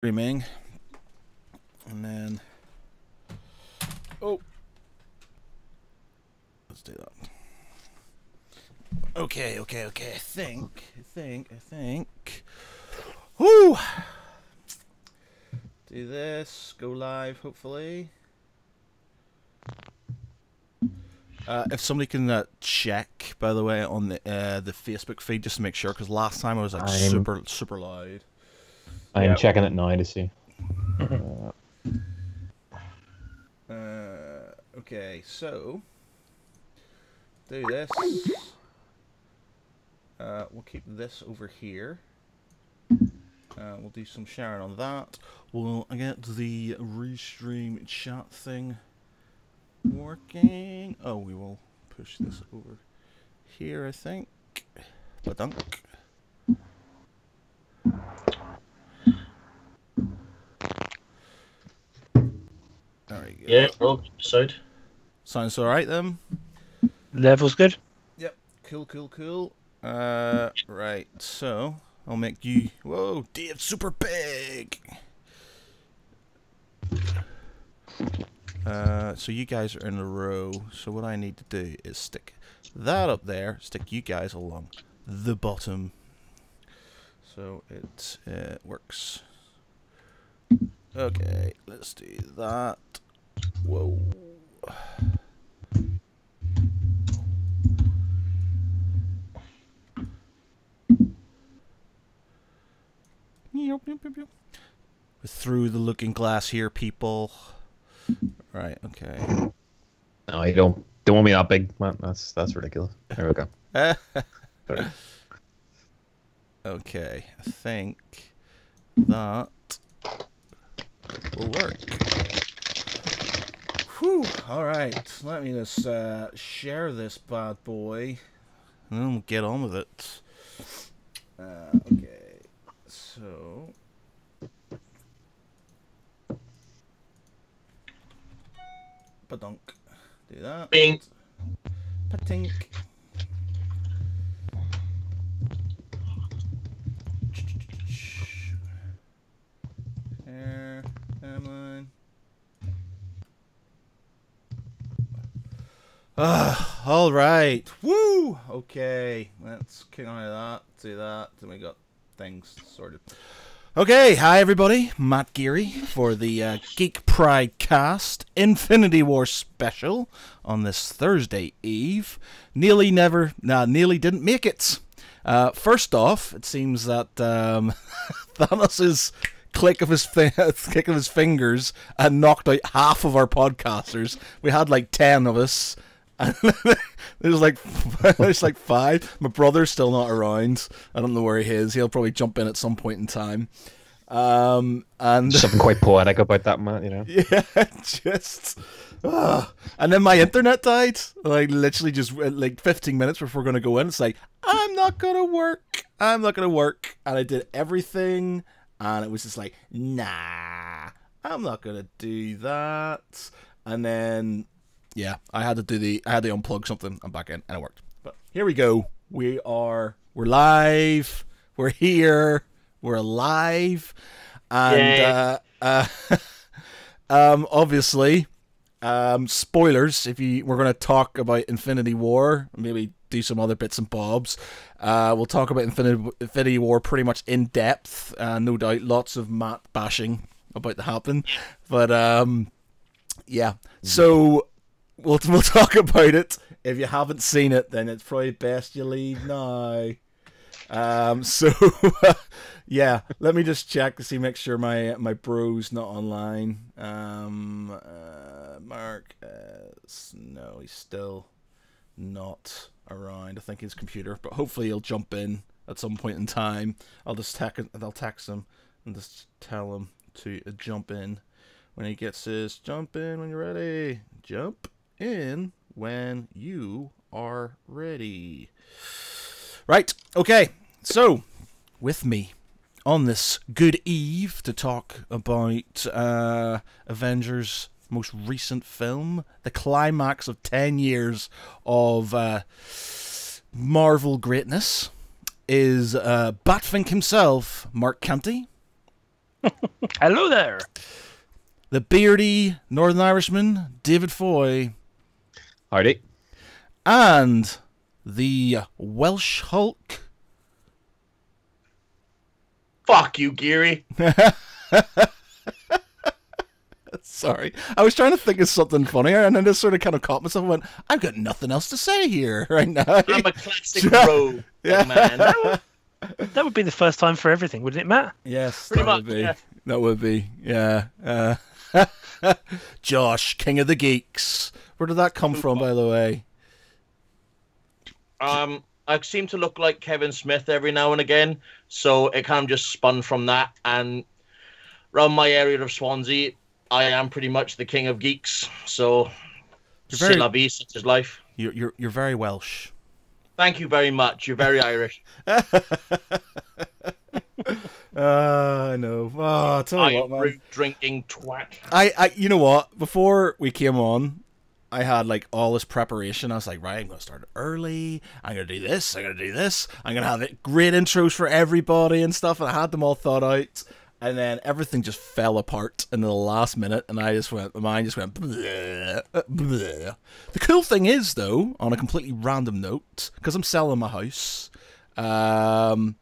streaming, and then let's do that. Okay. I think. Whoo! Do this. Go live. Hopefully. If somebody can check, by the way, on the Facebook feed, just to make sure, because last time I was like super loud. I am checking it now to see. Okay, so do this. We'll keep this over here. We'll do some sharing on that. We'll get the restream chat thing working. Oh, we will push this over here, I think. Ba-dunk. There we go. Yeah, oh, side. Sounds alright then. Level's good. Yep. Cool. Right, so I'll make you. Whoa, Dave's super big. So you guys are in a row. So what I need to do is stick that up there, stick you guys along the bottom. So it works. Okay, let's do that. Whoa. We're through the looking glass here, people. Right, okay. No, you don't want me that big, man. That's ridiculous. There we go. Okay, I think that will work. Whew, alright, let me just share this bad boy, and then we'll get on with it. Okay, so... Padunk. Do that. Bing. Patink. There. Come on. All right. Woo! Okay. Let's kick on to that. Do that. Then we got things sorted. Okay, hi everybody, Matt Geary for the Geek Pride Cast Infinity War special on this Thursday Eve. Nearly didn't make it. First off, it seems that Thanos' click of his fingers and knocked out half of our podcasters. We had like 10 of us. And there's like 5. My brother's still not around. I don't know where he is. He'll probably jump in at some point in time. And something quite poetic about that, man. You know. Yeah, just. And then my internet died. Like literally just like 15 minutes before we're gonna go in. It's like I'm not gonna work. And I did everything, and it was just like nah, I'm not gonna do that. And then. Yeah, I had to unplug something. I'm back in, and it worked. But here we go. We're live. We're here. We're alive. And obviously, spoilers. We're going to talk about Infinity War, maybe do some other bits and bobs. We'll talk about Infinity War pretty much in depth. No doubt, lots of Matt bashing about to happen. But yeah, so. We'll talk about it. If you haven't seen it, then it's probably best you leave now. Yeah, let me just check to see, make sure my bro's not online. Mark, no, he's still not around. I think his computer, but hopefully he'll jump in at some point in time. I'll text him and just tell him to jump in when he gets his jump in when you're ready. Jump in when you are ready. Right, okay, so with me on this good eve to talk about Avengers' most recent film, the climax of 10 years of Marvel greatness, is Batfink himself, Mark Canty. Hello there. The beardy Northern Irishman, David Foy. Howdy. And the Welsh Hulk. Fuck you, Geary. Sorry. I was trying to think of something funnier, and then just sort of kind of caught myself and went, I've got nothing else to say here right now. I'm a classic rogue, Yeah. man. That would be the first time for everything, wouldn't it, Matt? Yes, Pretty that would much, be. yeah. That would be, yeah. Josh, King of the Geeks. Where did that come from, by the way? I seem to look like Kevin Smith every now and again, so it kind of just spun from that. And around my area of Swansea, I am pretty much the king of geeks. So, c'est la vie, such is life. You're very Welsh. Thank you very much. You're very Irish. I know. Oh, I tell you what, man. Rude drinking twat. I, you know what? Before we came on, I had like all this preparation. I was like, right, I'm gonna start early. I'm gonna do this. I'm gonna do this. I'm gonna have great intros for everybody and stuff. And I had them all thought out. And then everything just fell apart in the last minute, and my mind just went, bleh, bleh. The cool thing is, though, on a completely random note, because I'm selling my house, I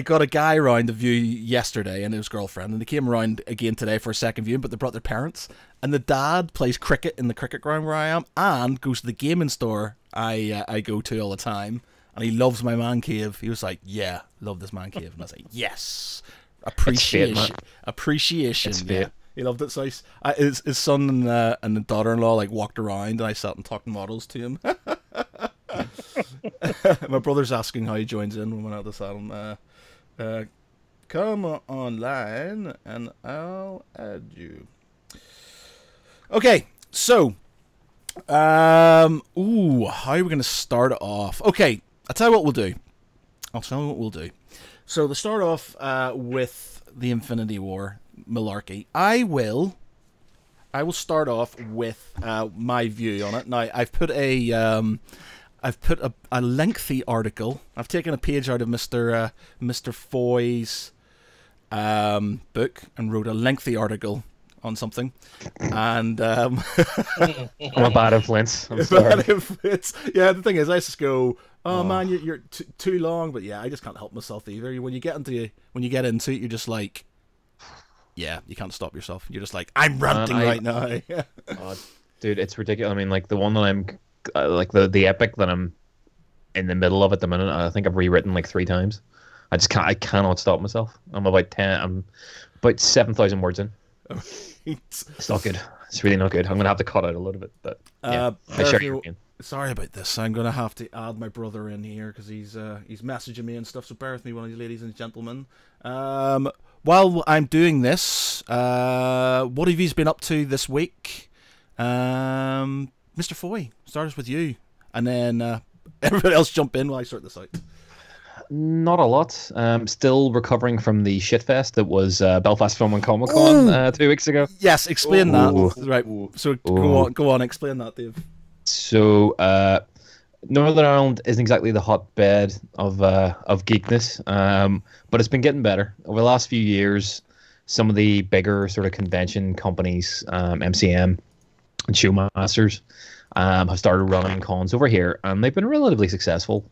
got a guy around to view yesterday and his girlfriend, and they came around again today for a second viewing, but they brought their parents, and the dad plays cricket in the cricket ground where I am, and goes to the gaming store I go to all the time. And he loves my man cave. He was like, yeah, love this man cave. And I was like, yes. Appreciation. Appreciation. Yeah. He loved it. So his son and the daughter-in-law like walked around, and I sat and talked models to him. My brother's asking how he joins in when we went out to Saddle. Come online and I'll add you. Okay, so how are we going to start it off? Okay, I'll tell you what we'll do. So to start off with the Infinity War malarkey, I will start off with my view on it. Now I've put a lengthy article. I've taken a page out of Mr. Foy's book and wrote a lengthy article on something, and I'm a bad influence. I'm sorry. bad influence. Yeah, the thing is, I just go, oh man, you're too long. But yeah, I just can't help myself either. When you get into it, you're just like, yeah, you can't stop yourself. You're just like, I'm ranting right now. Dude, it's ridiculous. I mean, like the one that I'm, like the epic that I'm in the middle of at the minute. I think I've rewritten like 3 times. I cannot stop myself. I'm about 7,000 words in. It's not good. It's really not good. I'm gonna have to cut out a little bit, but yeah. Sorry about this. I'm gonna have to add my brother in here because he's messaging me and stuff. So bear with me, one of you ladies and gentlemen. While I'm doing this, what have you been up to this week? Mr. Foy, start us with you, and then everybody else jump in while I sort this out. Not a lot. Still recovering from the shitfest that was Belfast Film and Comic Con 2 weeks ago. Yes, explain that. Right. So go on, explain that, Dave. So Northern Ireland isn't exactly the hotbed of geekness, but it's been getting better over the last few years. Some of the bigger sort of convention companies, MCM and Showmasters, have started running cons over here, and they've been relatively successful.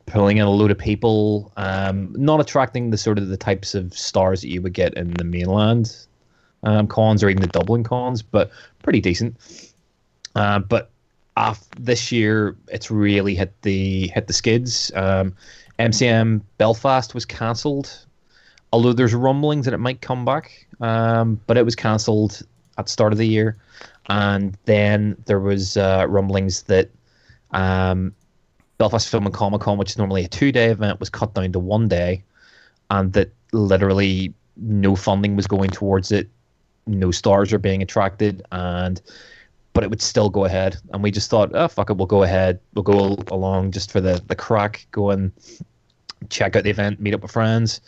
Pulling in a load of people, not attracting the types of stars that you would get in the mainland cons or even the Dublin cons, but pretty decent. But this year, it's really hit the skids. MCM Belfast was cancelled, although there's rumblings that it might come back, but it was cancelled at the start of the year. And then there was rumblings that Belfast Film and Comic Con, which is normally a 2-day event, was cut down to 1 day, and that literally no funding was going towards it, no stars are being attracted, but it would still go ahead. And we just thought, oh fuck it, we'll go ahead, we'll go along just for the crack, go and check out the event, meet up with friends.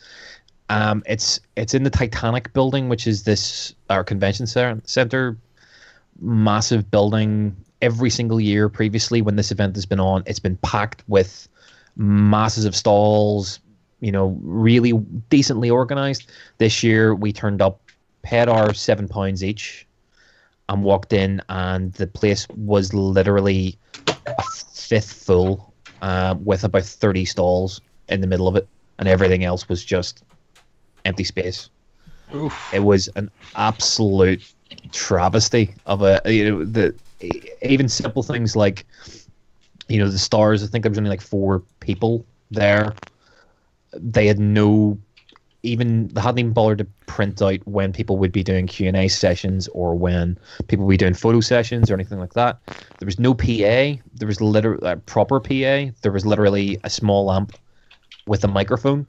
It's in the Titanic building, which is our convention center, massive building. Every single year previously when this event has been on, it's been packed with masses of stalls, really decently organized. This year we turned up, paid our £7 each, and walked in, and the place was literally a fifth full, with about 30 stalls in the middle of it, and everything else was just empty space. Oof. It was an absolute travesty of even simple things like, the stars. I think there was only like 4 people there. They hadn't even bothered to print out when people would be doing Q&A sessions or when people would be doing photo sessions or anything like that. There was no PA. There was literally proper PA. There was literally a small amp with a microphone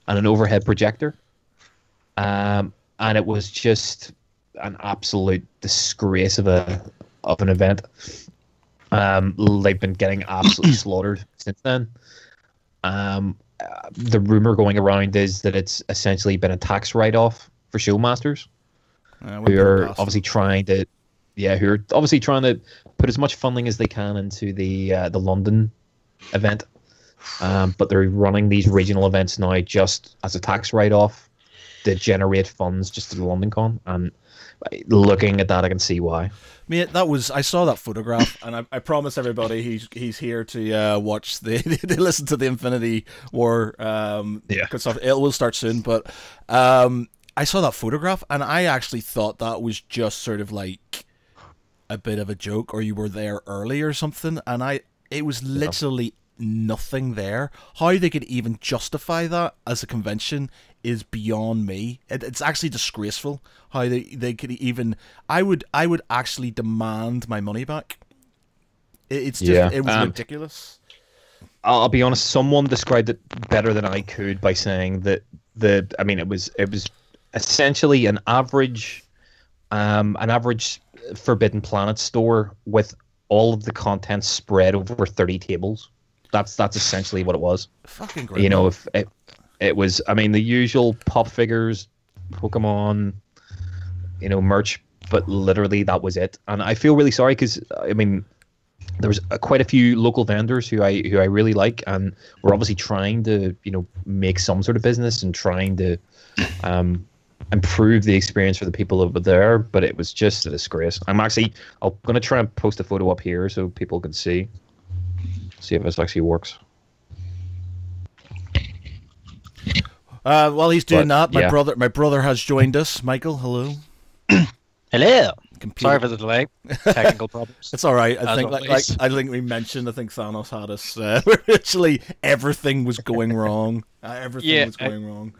and an overhead projector. And it was just an absolute disgrace of an event. They've been getting absolutely slaughtered since then. The rumor going around is that it's essentially been a tax write-off for showmasters, who are obviously trying to put as much funding as they can into the London event. But they're running these regional events now just as a tax write-off to generate funds just to the London Con, and looking at that, I can see why. Mate, I saw that photograph, and I promise everybody he's here to watch to listen to the Infinity War. Good stuff. It will start soon, but I saw that photograph, and I actually thought that was just sort of like a bit of a joke, or you were there early or something, and it was literally nothing there. How they could even justify that as a convention is beyond me. It's actually disgraceful how they could even. I would actually demand my money back. It was ridiculous. I'll be honest. Someone described it better than I could by saying that it was essentially an average Forbidden Planet store with all of the content spread over 30 tables. That's essentially what it was. Fucking great. If it was, the usual pop figures, Pokemon, merch, but literally that was it. And I feel really sorry because there was quite a few local vendors who I really like, and we're obviously trying to make some sort of business and trying to improve the experience for the people over there. But it was just a disgrace. I'm going to try and post a photo up here so people can see if this actually works. While he's doing that, my brother has joined us. Michael, hello. Hello. Computer. Sorry for the delay. Technical problems. It's all right. I think we mentioned. I think Thanos had us. Literally everything was going wrong. Everything was going wrong.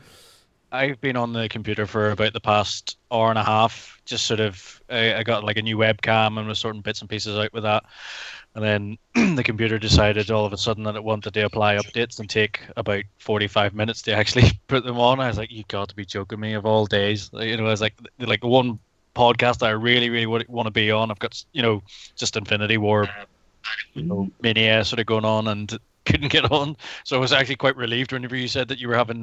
I've been on the computer for about the past hour and a half. Just sort of, I got like a new webcam and was sorting bits and pieces out with that. And then the computer decided all of a sudden that it wanted to apply updates and take about 45 minutes to actually put them on. I was like, you got to be joking me, of all days. I was like one podcast I really, really want to be on. I've got, just Infinity War, mania sort of going on and couldn't get on. So I was actually quite relieved whenever you said that you were having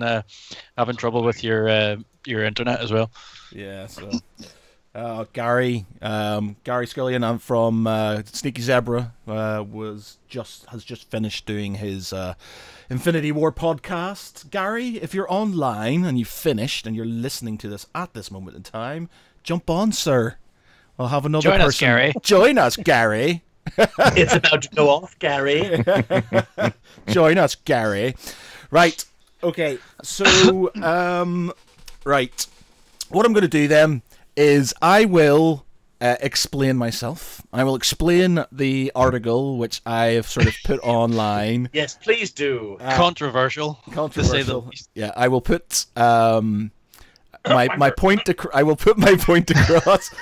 trouble with your internet as well. Yeah, so... Gary Scullion, I'm from Sneaky Zebra, has just finished doing his Infinity War podcast. Gary, if you're online and you've finished and you're listening to this at this moment in time, jump on, sir. I'll have another person. Us, Gary. Join us, Gary. It's about to go off, Gary. Join us, Gary. Right. Okay. So, right. What I'm going to do then is I will explain myself. I will explain the article which I have sort of put online. Yes, please do. Controversial. To say the least. Yeah, I will put my point. I will put my point across.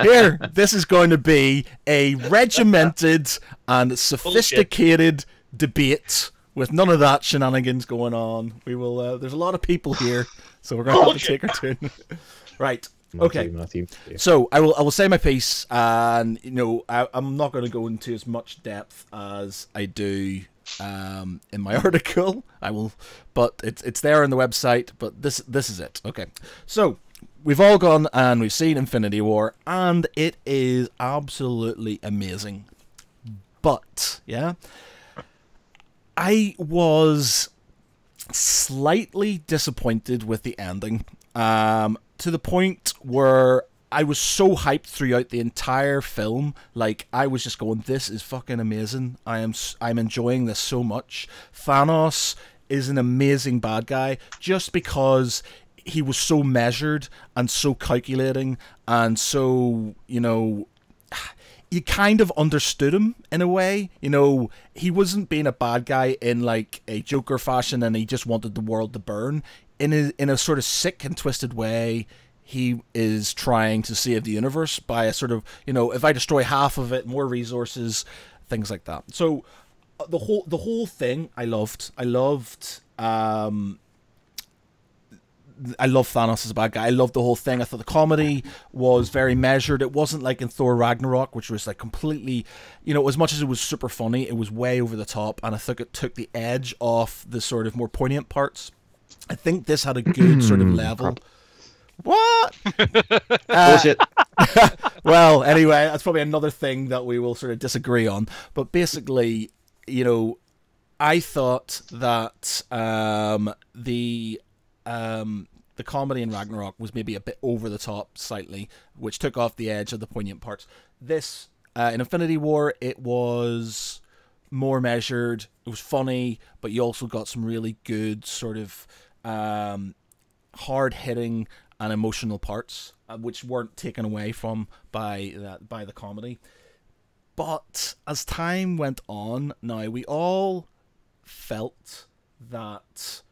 Here, this is going to be a regimented and sophisticated debate with none of that shenanigans going on. We will. There's a lot of people here, so we're going to have to take our turn. Right. Matthew. Yeah. So I will say my piece, and I'm not going to go into as much depth as I do in my article. I will, but it's there on the website. But this is it. Okay. So we've all gone and we've seen Infinity War, and it is absolutely amazing. But I was slightly disappointed with the ending, to the point where I was so hyped throughout the entire film. Like, I was just going, "This is fucking amazing. I'm enjoying this so much." Thanos is an amazing bad guy just because he was so measured and so calculating and so, you kind of understood him in a way. He wasn't being a bad guy in like a Joker fashion and he just wanted the world to burn. In a sort of sick and twisted way, he is trying to save the universe by a sort of, if I destroy half of it, more resources, things like that. So the whole thing I loved. I love Thanos as a bad guy. I loved the whole thing. I thought the comedy was very measured. It wasn't like in Thor Ragnarok, which was like completely, as much as it was super funny, it was way over the top, and I think it took the edge off the sort of more poignant parts. I think this had a good sort of level. What? Bullshit. Well, anyway, that's probably another thing that we will sort of disagree on. But basically, I thought that the comedy in Ragnarok was maybe a bit over the top slightly, which took off the edge of the poignant parts. This, in Infinity War, it was more measured, it was funny, but you also got some really good sort of hard-hitting and emotional parts, which weren't taken away from by the comedy. But as time went on, now we all felt that,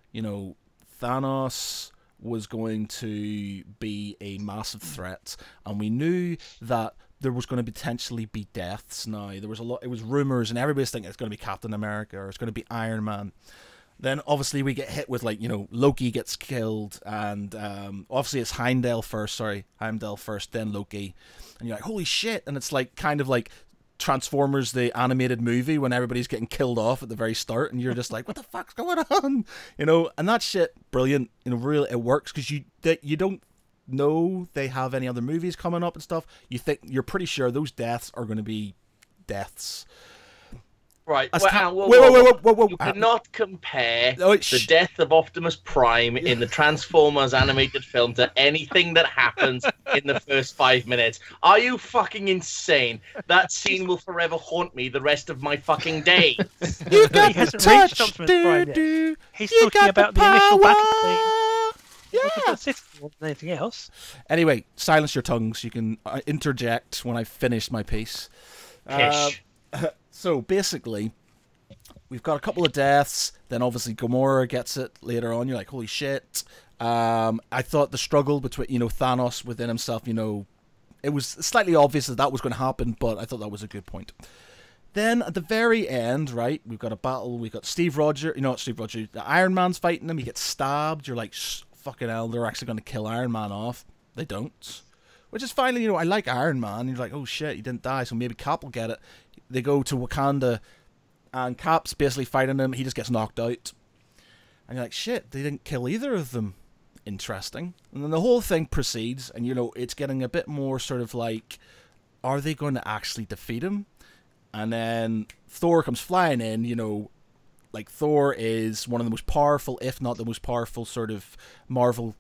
Thanos was going to be a massive threat, and we knew that there was going to potentially be deaths. Now there was it was rumors, and everybody's thinking it's going to be Captain America or it's going to be Iron Man. Then obviously we get hit with Loki gets killed, and obviously it's Heimdall first, then Loki, and you're like, holy shit. And it's like kind of like Transformers the animated movie when everybody's getting killed off at the very start, and you're just like, what the fuck's going on? And that shit, brilliant. Really, it works because you don't know they have any other movies coming up and stuff. You're pretty sure those deaths are going to be deaths. Right. Whoa. You cannot compare the death of Optimus Prime in the Transformers animated film to anything that happens in the first 5 minutes. Are you fucking insane? That scene will forever haunt me the rest of my fucking day. You got He the hasn't reached touch, Optimus Prime yet. dude. He's You talking got about the the initial power. battle scene. Yeah. More than anything else. Anyway, silence your tongues. You can interject when I finish my piece. Kish. So basically, we've got a couple of deaths. Then obviously Gamora gets it later on. You're like, holy shit. I thought the struggle between Thanos within himself. It was slightly obvious that was going to happen, but I thought that was a good point. Then at the very end, right, we've got a battle. We've got Iron Man's fighting him. He gets stabbed. You're like, fucking hell, they're actually going to kill Iron Man off. They don't. Which is finally, I like Iron Man. You're like, oh shit, he didn't die, so maybe Cap will get it. They go to Wakanda, and Cap's basically fighting him. He just gets knocked out. And you're like, shit, they didn't kill either of them. Interesting. And then the whole thing proceeds, and it's getting a bit more sort of like, are they going to actually defeat him? And then Thor comes flying in, like Thor is one of the most powerful, if not the most powerful sort of Marvel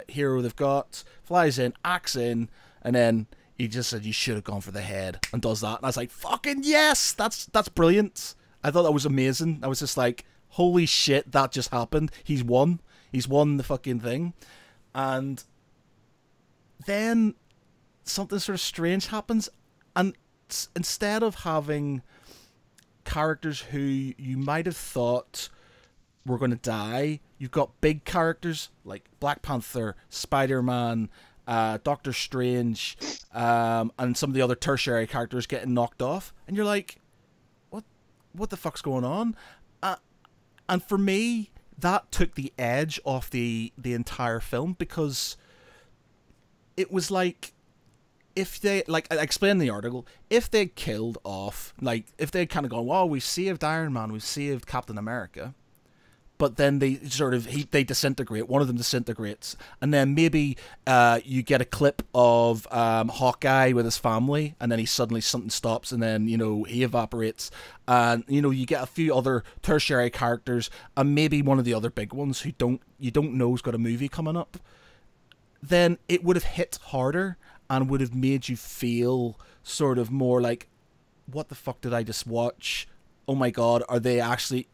hero they've got. Flies in, acts in, and then he just said, you should have gone for the head, and does that. And I was like, fucking yes, that's brilliant. I thought that was amazing. I was just like, holy shit, that just happened. He's won the fucking thing. And then something sort of strange happens, and instead of having characters who you might have thought were going to die, you've got big characters like Black Panther, Spider-Man, Doctor Strange, and some of the other tertiary characters getting knocked off, and you're like, what the fuck's going on? And for me, that took the edge off the entire film, because it was like, if they, like I explained in the article, if they killed off, like if they kind of gone, wow, we saved Iron Man, we saved Captain America, but then they they disintegrate. One of them disintegrates, and then maybe you get a clip of Hawkeye with his family, and then something stops, and then he evaporates, and you get a few other tertiary characters, and maybe one of the other big ones who you don't know has got a movie coming up. Then it would have hit harder and would have made you feel sort of more like, what the fuck did I just watch? Oh my god, are they actually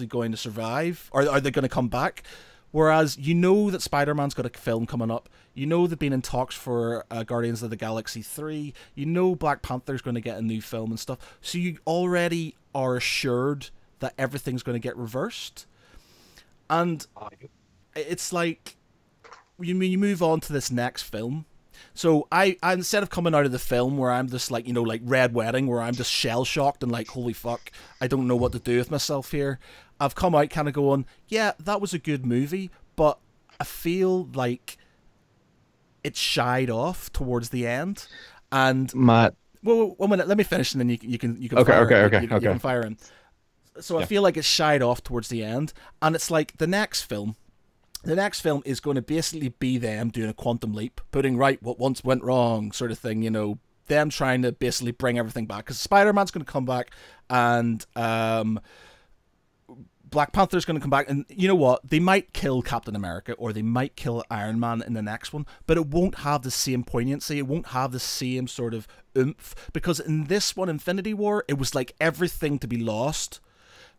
going to survive? Or are they going to come back? Whereas that Spider-Man's got a film coming up. They've been in talks for Guardians of the Galaxy 3. Black Panther's going to get a new film and stuff. So you already are assured that everything's going to get reversed. And it's like, you move on to this next film. So I instead of coming out of the film where I'm just like, like Red Wedding, where I'm just shell shocked and like, holy fuck, I don't know what to do with myself here. I've come out kind of going, yeah, that was a good movie, but I feel like it shied off towards the end. And Matt, well, 1 minute, let me finish, and then you can Okay. you can fire in. So I feel like it shied off towards the end, and it's like the next film. The next film is going to basically be them doing a quantum leap, putting right what once went wrong, sort of thing, them trying to basically bring everything back. Because Spider-Man's going to come back, and Black Panther's going to come back, and you know what? They might kill Captain America, or they might kill Iron Man in the next one, but it won't have the same poignancy, it won't have the same sort of oomph, because in this one, Infinity War, it was like everything to be lost.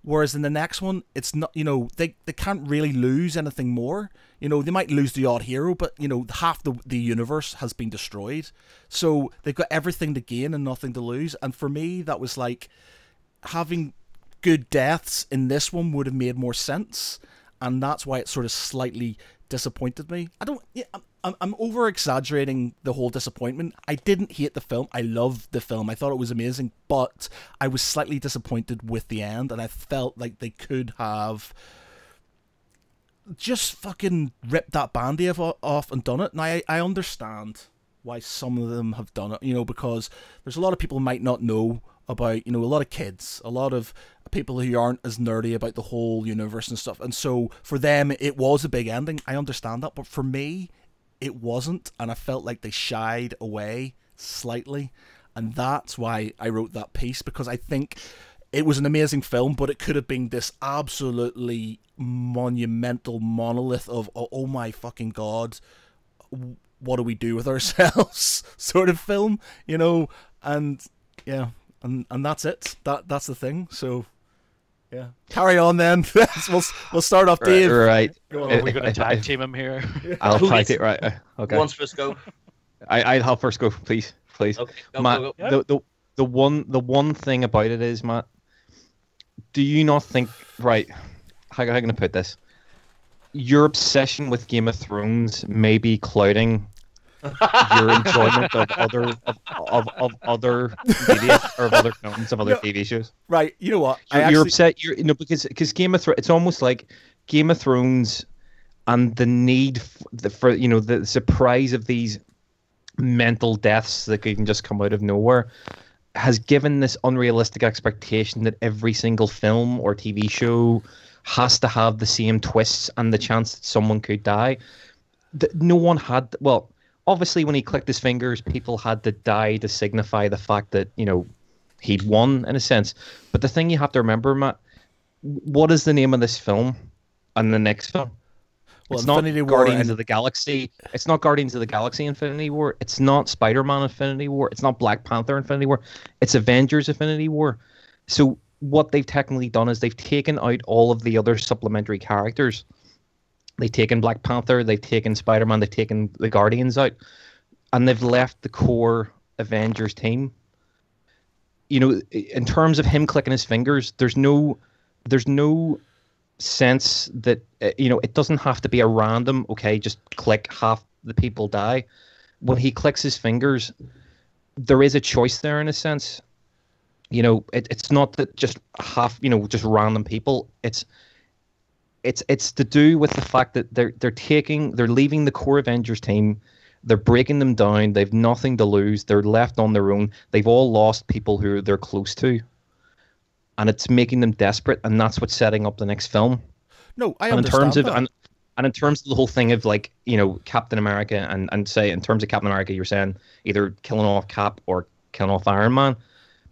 Whereas in the next one, it's not, they can't really lose anything more. They might lose the odd hero, but, half the universe has been destroyed. So they've got everything to gain and nothing to lose. And for me, that was like, having good deaths in this one would have made more sense. And that's why it sort of slightly disappointed me. I'm over exaggerating the whole disappointment. I didn't hate the film. I loved the film. I thought it was amazing, but I was slightly disappointed with the end, and I felt like they could have just fucking ripped that Band-Aid off and done it. And I understand why some of them have done it, because there's a lot of people who might not know about, a lot of kids, a lot of people who aren't as nerdy about the whole universe and stuff. And so for them, it was a big ending. I understand that. But for me, it wasn't. And I felt like they shied away slightly. And that's why I wrote that piece, because I think it was an amazing film, but it could have been this absolutely monumental monolith of, oh my fucking God, what do we do with ourselves sort of film, and yeah. And that's it. That's the thing. So, yeah. Carry on then. we'll start off, Dave. Right. Are we going to tag team him here? I'll tag it. Right. Okay. Who wants first go? I'll first go, please. Okay. Matt, Go. the one thing about it is, Matt, do you not think, right, how can I put this? Your obsession with Game of Thrones may be clouding your enjoyment of other media, or of other films, of other TV shows. Right, you know what? You're upset. Because Game of Thrones, it's almost like Game of Thrones, and the need for the surprise of these mental deaths that can just come out of nowhere has given this unrealistic expectation that every single film or TV show has to have the same twists and the chance that someone could die. No one had, well, obviously when he clicked his fingers, people had to die to signify the fact that, he'd won in a sense. But the thing you have to remember, Matt, what is the name of this film and the next film? Well, it's not Infinity War Guardians of the Galaxy. It's not Guardians of the Galaxy Infinity War. It's not Spider-Man Infinity War. It's not Black Panther Infinity War. It's Avengers Infinity War. So what they've technically done is they've taken out all of the other supplementary characters. They've taken Black Panther, they've taken Spider-Man, they've taken the Guardians out, and they've left the core Avengers team. In terms of him clicking his fingers, there's no sense that it doesn't have to be a random, okay, just click, half the people die. When he clicks his fingers, there is a choice there in a sense. It's not that just half, just random people. It's to do with the fact that they're leaving the core Avengers team, they're breaking them down, they've nothing to lose, they're left on their own, they've all lost people who they're close to, and it's making them desperate, and that's what's setting up the next film. No, I And in terms understand of that. and in terms of the whole thing of like, Captain America, and say in terms of Captain America, you're saying either killing off Cap or killing off Iron Man.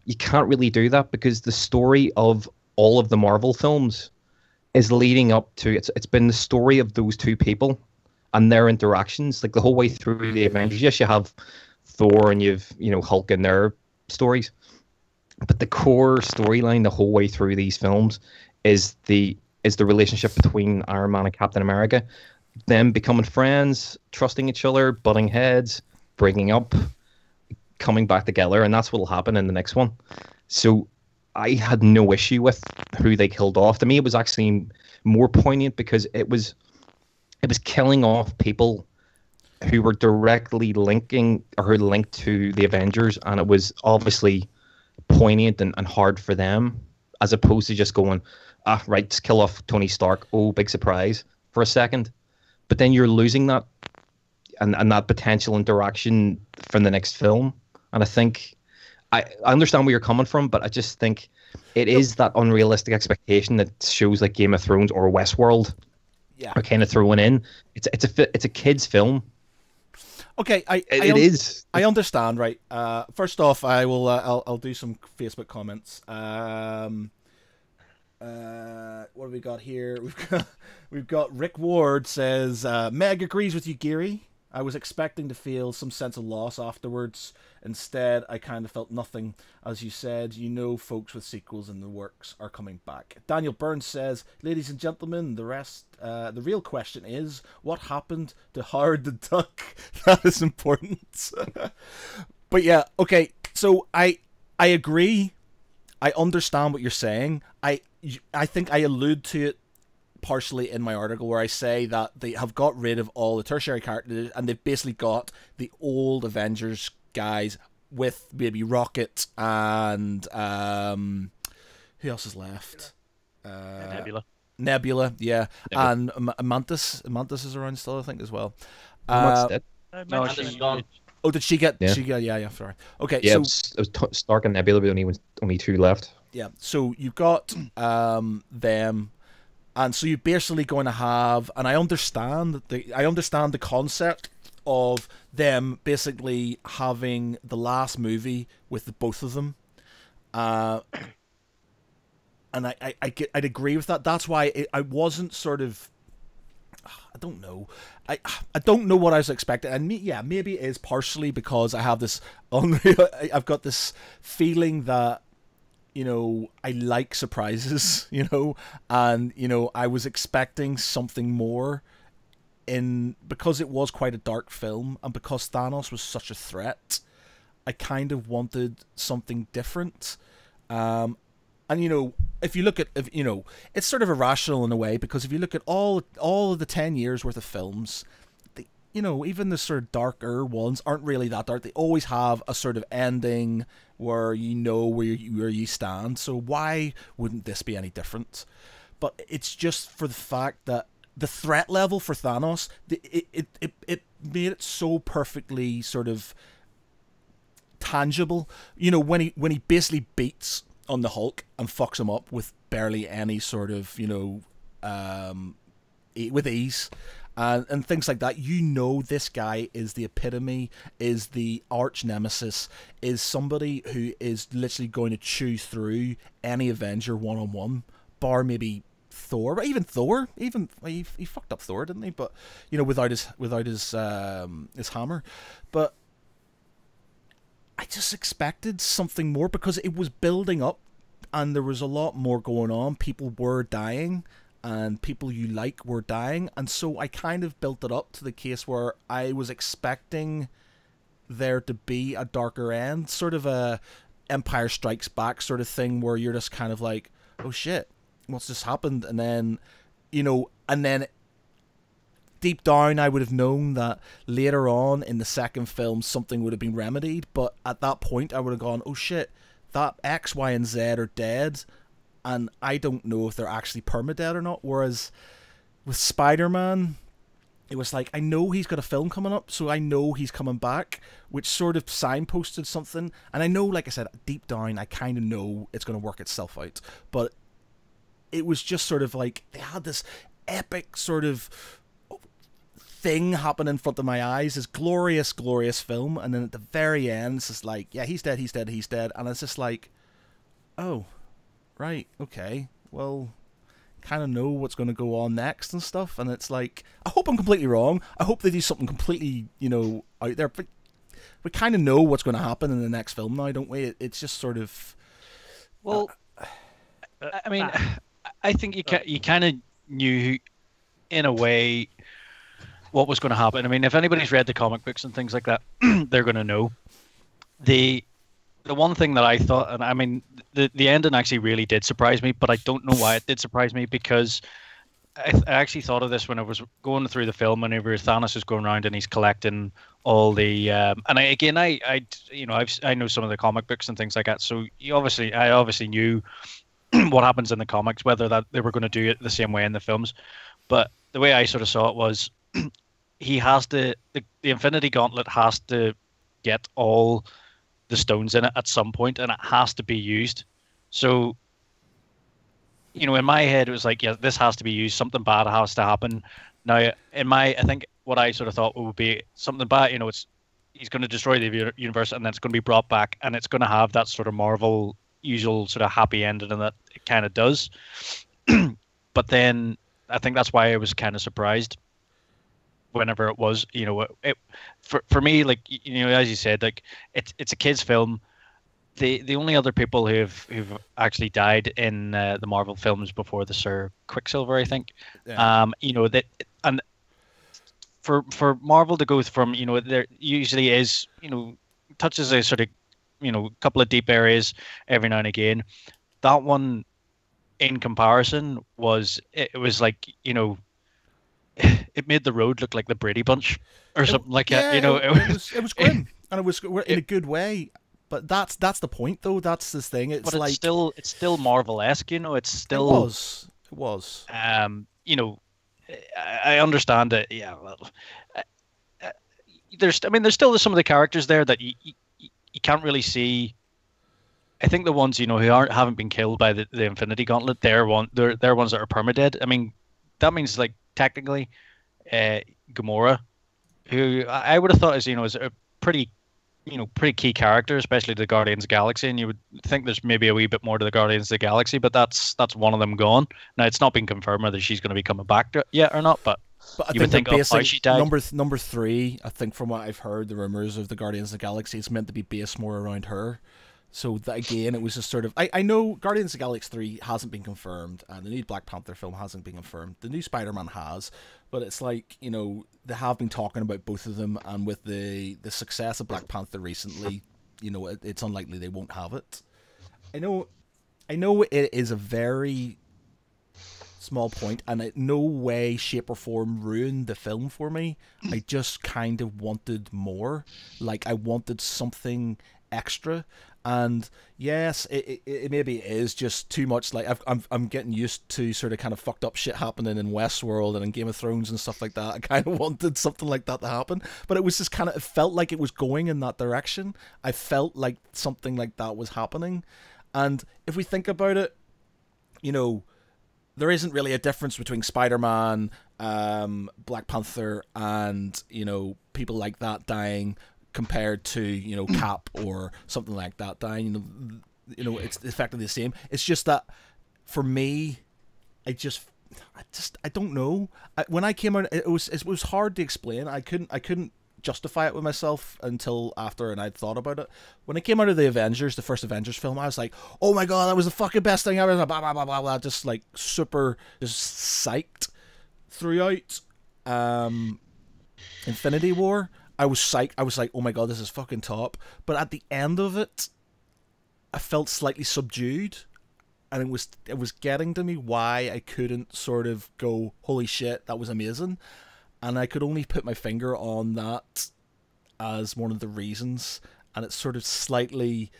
You can't really do that because the story of all of the Marvel films is leading up to it's been the story of those two people and their interactions like the whole way through the Avengers. Yes, you have Thor and you've Hulk and their stories, but the core storyline the whole way through these films is the relationship between Iron Man and Captain America, them becoming friends, trusting each other, butting heads, breaking up, coming back together, and that's what'll happen in the next one. So I had no issue with who they killed off. To me, it was actually more poignant because it was killing off people who were directly linking or who linked to the Avengers, and it was obviously poignant and hard for them, as opposed to just going, right, just kill off Tony Stark. Oh, big surprise for a second. But then you're losing that and that potential interaction from the next film. And I think I understand where you're coming from, but I just think it is that unrealistic expectation that shows like Game of Thrones or Westworld Yeah. are kind of throwing in. It's a kid's film. Okay, It is. I understand, right? First off, I will. I'll do some Facebook comments. What have we got here? We've got Rick Ward says, Meg agrees with you, Geary. I was expecting to feel some sense of loss afterwards. Instead, I kind of felt nothing. As you said, folks with sequels in the works are coming back. Daniel Burns says, ladies and gentlemen, the real question is, what happened to Howard the Duck? That is important. But yeah, okay, so I agree. I understand what you're saying. I think I allude to it partially in my article where I say that they have got rid of all the tertiary characters and they've basically got the old Avengers guys with maybe Rocket and who else is left? Nebula. Nebula, yeah, Nebula. and Mantis. Mantis is around still, I think, as well. That's it. No, And it's gone. Oh, did she get? Yeah. She got? Yeah. Sorry. Okay, Yeah, so it was Stark and Nebula, but only two left. yeah, so you've got them. And so you're basically going to have, and I understand the concept of them basically having the last movie with the both of them, and I'd agree with that. That's why I wasn't sort of, I don't know, I don't know what I was expecting, and maybe it is partially because I have this unreal, I've got this feeling that, I like surprises, and, I was expecting something more because it was quite a dark film and because Thanos was such a threat, I kind of wanted something different. And, if you look at, it's sort of irrational in a way because if you look at all of the 10 years worth of films, even the sort of darker ones aren't really that dark. They always have a sort of ending where where you stand. So why wouldn't this be any different? But it's just for the fact that the threat level for Thanos, it made it so perfectly sort of tangible. When he basically beats on the Hulk and fucks him up with barely any sort of with ease. And things like that, this guy is the epitome, is the arch nemesis, is somebody who is literally going to chew through any Avenger one-on-one, bar maybe Thor, but even Thor, he fucked up Thor, didn't he? But without his hammer. But I just expected something more because it was building up, and there was a lot more going on. People were dying. And people you like were dying, and so I kind of built it up to the case where I was expecting there to be a darker end, sort of a Empire Strikes Back sort of thing, where you're just kind of like, oh shit, what's just happened? And then, deep down I would have known that later on in the second film something would have been remedied, but at that point I would have gone, oh shit, that X, Y, and Z are dead. And I don't know if they're actually permadead or not. Whereas with Spider-Man, it was like, I know he's got a film coming up, so I know he's coming back, which sort of signposted something. And I know, like I said, deep down, I kind of know it's going to work itself out. But it was just sort of like, they had this epic sort of thing happen in front of my eyes, this glorious, glorious film, and then at the very end, it's just like, yeah, he's dead, he's dead, he's dead, and it's just like, oh, right, okay, well, kind of know what's going to go on next and stuff, and it's like, I hope I'm completely wrong. I hope they do something completely, out there, but we kind of know what's going to happen in the next film now, don't we? It's just sort of... Well, I mean, I think you kind of knew, in a way, what was going to happen. I mean, if anybody's read the comic books and things like that, they're going to know. The one thing that I thought, and I mean, the ending actually really did surprise me, but I don't know why it did surprise me, because I actually thought of this when I was going through the film, whenever Thanos is going around and he's collecting all the and I know some of the comic books and things like that, so I obviously knew what happens in the comics, whether that they were going to do it the same way in the films. But the way I sort of saw it was, he has to, the Infinity Gauntlet has to get all the stones in it at some point, and it has to be used. So, in my head, it was like, yeah, this has to be used. Something bad has to happen. Now, I think what I sort of thought would be something bad, he's going to destroy the universe, and then it's going to be brought back, and it's going to have that sort of Marvel usual sort of happy ending, and that it kind of does. But then I think that's why I was kind of surprised whenever it was, for me, like, as you said, like, it's a kid's film. The only other people who've actually died in the Marvel films before this are Quicksilver, I think. Yeah. That, and for Marvel to go from, there usually is, touches a sort of, couple of deep areas every now and again. That one, in comparison, was like, it made the road look like the Brady Bunch or something like that. It was grim, and it was in a good way. But that's the point, though. That's this thing. It's like it's still Marvel-esque. It's still it was. I understand it. Yeah. Well, there's still some of the characters there that you can't really see. I think the ones who haven't been killed by the Infinity Gauntlet, they're ones that are permadead. I mean, that means, like, technically, Gamora, who I would have thought is a pretty key character, especially the Guardians of the Galaxy, and you would think there's maybe a wee bit more to the Guardians of the Galaxy, but that's one of them gone. Now, it's not been confirmed whether she's going to be coming back yet or not, but I you would think basic, she died. Number 3, I think, from what I've heard, the rumors of the Guardians of the Galaxy, it's meant to be based more around her. So that, again, it was just sort of... I know Guardians of the Galaxy 3 hasn't been confirmed, and the new Black Panther film hasn't been confirmed. The new Spider-Man has, but it's like, they have been talking about both of them, and with the success of Black Panther recently, it's unlikely they won't have it. I know it is a very small point, and in no way, shape, or form ruined the film for me. I just kind of wanted more. Like, I wanted something extra. And yes, it maybe is just too much. Like, I'm getting used to sort of kind of fucked up shit happening in Westworld and in Game of Thrones and stuff like that. I kind of wanted something like that to happen, but it was just kind of, it felt like it was going in that direction. I felt like something like that was happening. And if we think about it, there isn't really a difference between Spider-Man, Black Panther, and people like that dying, compared to Cap or something like that dying. It's effectively the same. It's just that for me, I don't know. When I came out, it was hard to explain. I couldn't justify it with myself until after, and I'd thought about it. When it came out of the first Avengers film, I was like, oh my god, that was the fucking best thing ever. Blah blah blah blah blah. Just like super, just psyched throughout. Infinity War, I was psyched. I was like, oh my god, this is fucking top. But at the end of it, I felt slightly subdued, and it was getting to me why I couldn't sort of go, holy shit, that was amazing. And I could only put my finger on that as one of the reasons, and it sort of slightly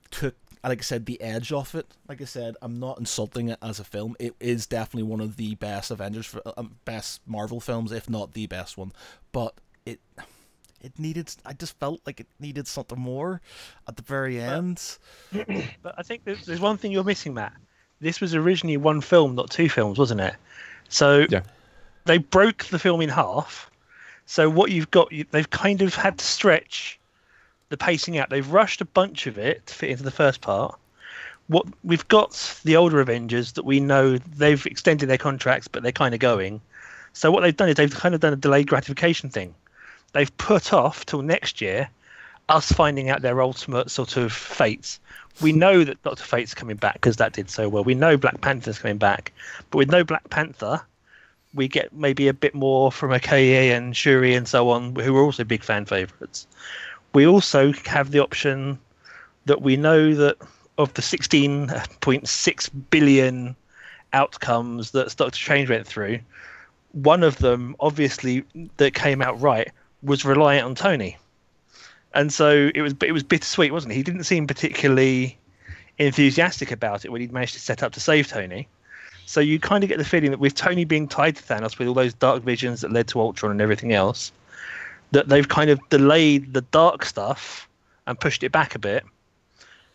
took, like I said, the edge off it. Like I said, I'm not insulting it as a film. It is definitely one of the best best Marvel films, if not the best one. But it needed, I just felt like it needed something more at the very end. But I think there's one thing you're missing, Matt. This was originally one film, not two films, wasn't it? So Yeah. they broke the film in half. So what you've got, they've kind of had to stretch the pacing out. They've rushed a bunch of it to fit into the first part. What we've got, the older Avengers that we know they've extended their contracts, but they're kind of going. So what they've done is they've kind of done a delayed gratification thing. They've put off till next year us finding out their ultimate sort of fates. We know that Dr. Fate's coming back because that did so well. We know Black Panther's coming back, but with no Black Panther, we get maybe a bit more from Okoye and Shuri and so on, who are also big fan favourites. We also have the option that we know that of the 16.6 billion outcomes that Doctor Strange went through, one of them, obviously, that came out right, was reliant on Tony. And so it was bittersweet, wasn't it? He didn't seem particularly enthusiastic about it when he'd managed to set up to save Tony. So you kind of get the feeling that with Tony being tied to Thanos, with all those dark visions that led to Ultron and everything else, that they've kind of delayed the dark stuff and pushed it back a bit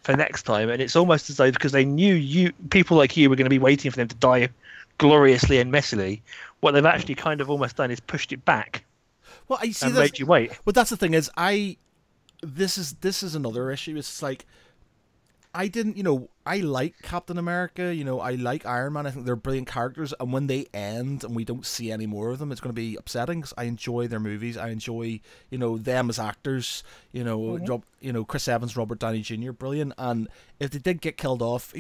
for next time. And it's almost as though because they knew people like you were going to be waiting for them to die gloriously and messily, what they've actually kind of almost done is pushed it back. Well, I see and made you wait. But that's the thing is, this is another issue. It's like, I didn't, I like Captain America, I like Iron Man. I think they're brilliant characters, and when they end and we don't see any more of them, it's going to be upsetting because I enjoy their movies. I enjoy, them as actors. Chris Evans, Robert Downey Jr., brilliant. And if they did get killed off,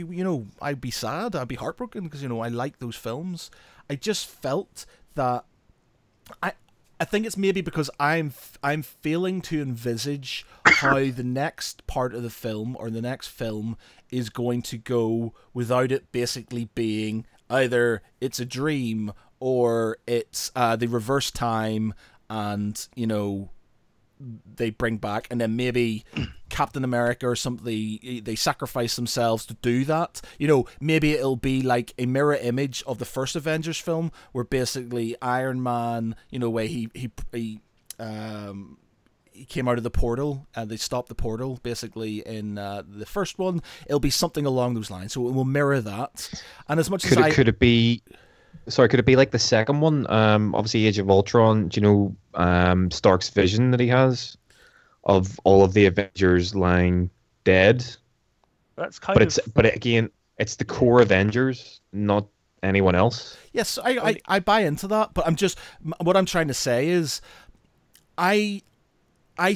I'd be sad. I'd be heartbroken because I like those films. I just felt that I think it's maybe because I'm failing to envisage how the next part of the film or the next film is going to go without it basically being either it's a dream or it's the reverse time and they bring back, and then maybe Captain America or something, they sacrifice themselves to do that. Maybe it'll be like a mirror image of the first Avengers film, where basically Iron Man, where he came out of the portal and they stopped the portal basically in the first one. It'll be something along those lines, so it will mirror that. And as much could it be? Sorry, could it be like the second one? Obviously, Age of Ultron. Do you know Stark's vision that he has of all of the Avengers lying dead? That's but again, it's the core Avengers, not anyone else. Yes, I buy into that, but what I'm trying to say is, I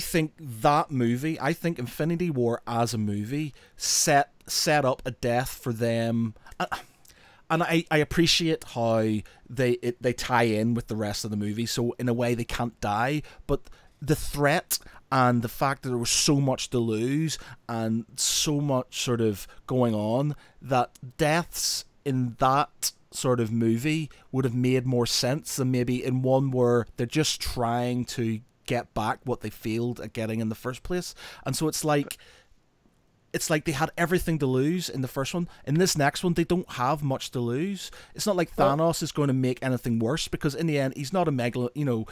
think that movie, I think Infinity War as a movie set up a death for them. And I appreciate how they tie in with the rest of the movie, so in a way they can't die, but the threat and the fact that there was so much to lose and so much sort of going on, that deaths in that sort of movie would have made more sense than maybe in one where they're just trying to get back what they failed at getting in the first place. And so it's like they had everything to lose in the first one. In this next one, they don't have much to lose. It's not like Thanos is going to make anything worse, because in the end, he's not a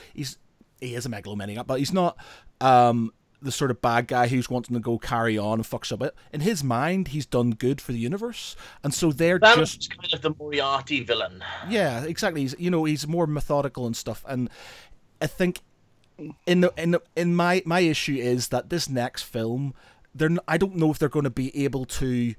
he is a megalomaniac, but he's not the sort of bad guy who's wanting to go carry on and fuck up it. In his mind, he's done good for the universe, and so they're just kind of the Moriarty villain. Yeah, exactly. He's more methodical and stuff, and I think in my issue is that this next film, I don't know if they're going to be able to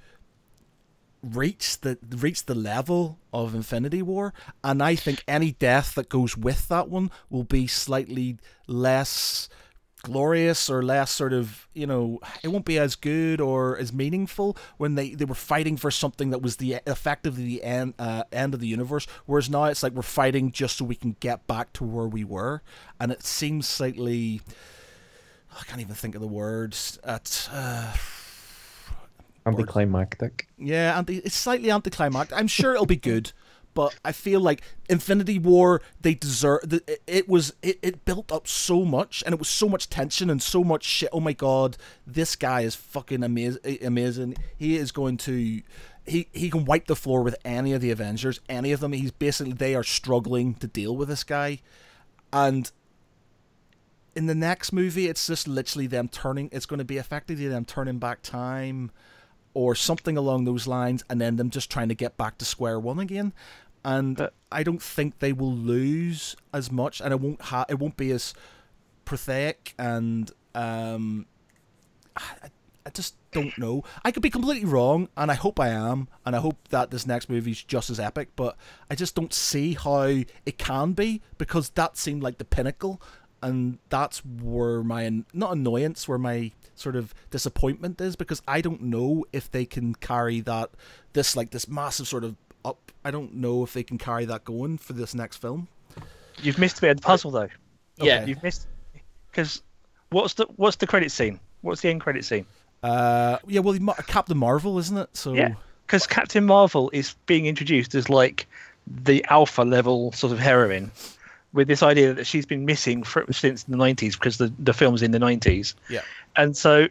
reach the level of Infinity War, and I think any death that goes with that one will be slightly less glorious or less sort of, it won't be as good or as meaningful when they were fighting for something that was effectively the end of the universe, whereas now it's like we're fighting just so we can get back to where we were, and it seems slightly, I can't even think of the words. Anticlimactic. Yeah, it's slightly anticlimactic. I'm sure it'll be good, but I feel like Infinity War, they deserve. It built up so much, and it was so much tension and so much shit. Oh my god, this guy is fucking amazing. He is going to. He can wipe the floor with any of the Avengers, any of them. They are struggling to deal with this guy, and in the next movie, it's just literally them turning. It's going to be effectively them turning back time, or something along those lines, and then them just trying to get back to square one again. and I don't think they will lose as much, and it won't be as prosaic, and I just don't know. I could be completely wrong, and I hope I am, and I hope that this next movie's just as epic, but I just don't see how it can be, because that seemed like the pinnacle, and that's where my, not annoyance, where my sort of disappointment is, because I don't know if they can carry that, this massive sort of up, I don't know if they can carry that going for this next film. You've missed a bit of the puzzle, though. Yeah. You've missed, because what's the credit scene? What's the end credit scene? Yeah, well, Captain Marvel, isn't it? So yeah, because Captain Marvel is being introduced as like the alpha level sort of heroine, with this idea that she's been missing since the 90s, because the film's in the 90s. Yeah, and so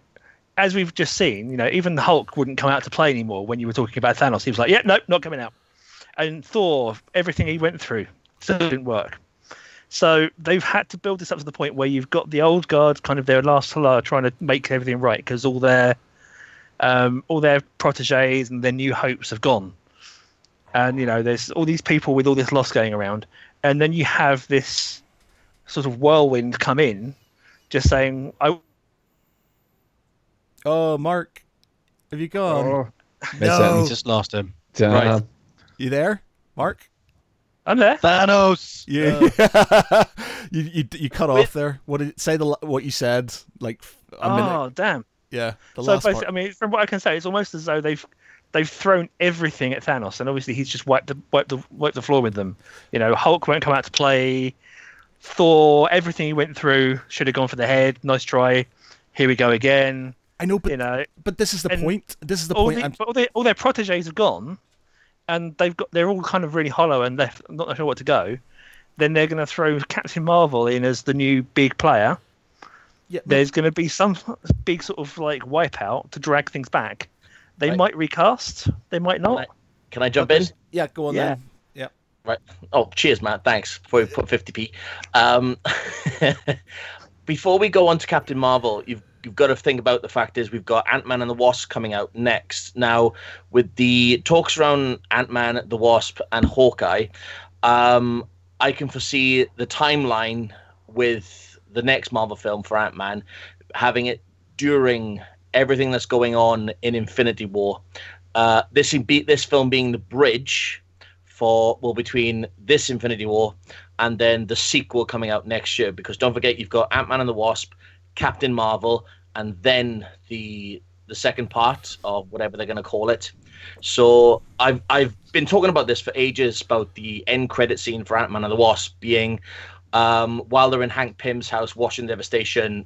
as we've just seen, you know, even the Hulk wouldn't come out to play anymore when you were talking about Thanos. He was like, yeah, nope, not coming out. And Thor, everything he went through still didn't work. So they've had to build this up to the point where you've got the old guard, kind of their last hurrah, trying to make everything right, because all their proteges and their new hopes have gone. And, you know, there's all these people with all this loss going around. And then you have this sort of whirlwind come in, just saying, Oh, Mark, have you gone? Oh, no. We just lost him. Damn. Right. You there, Mark? I'm there. Thanos. Yeah. you cut off there. What did say? What you said? Like a minute. Oh, damn. Yeah. The So last part. basically, I mean, from what I can say, it's almost as though they've thrown everything at Thanos, and obviously he's just wiped the floor with them. You know, Hulk won't come out to play. Thor, everything he went through should have gone for the head. Nice try. Here we go again. I know, but you know, but this is the point. This is the all point. all their proteges have gone, and they're all kind of really hollow and left, not sure what to go. Then they're going to throw Captain Marvel in as the new big player. Yeah, There's going to be some big sort of like wipeout to drag things back. They Right. might recast. They might not. Can I jump in? Yeah, go on Yeah. then. Yeah. Right. Oh, cheers, Matt. Thanks. Before we put 50p. Before we go on to Captain Marvel, you've got to think about the fact is we've got Ant-Man and the Wasp coming out next. Now, with the talks around Ant-Man, the Wasp, and Hawkeye, I can foresee the timeline with the next Marvel film for Ant-Man, having it during everything that's going on in Infinity War. This film being the bridge between this Infinity War and then the sequel coming out next year, because don't forget you've got Ant-Man and the Wasp, Captain Marvel, and then the second part of whatever they're going to call it. So I've been talking about this for ages, about the end credit scene for Ant-Man and the Wasp being while they're in Hank Pym's house watching Devastation,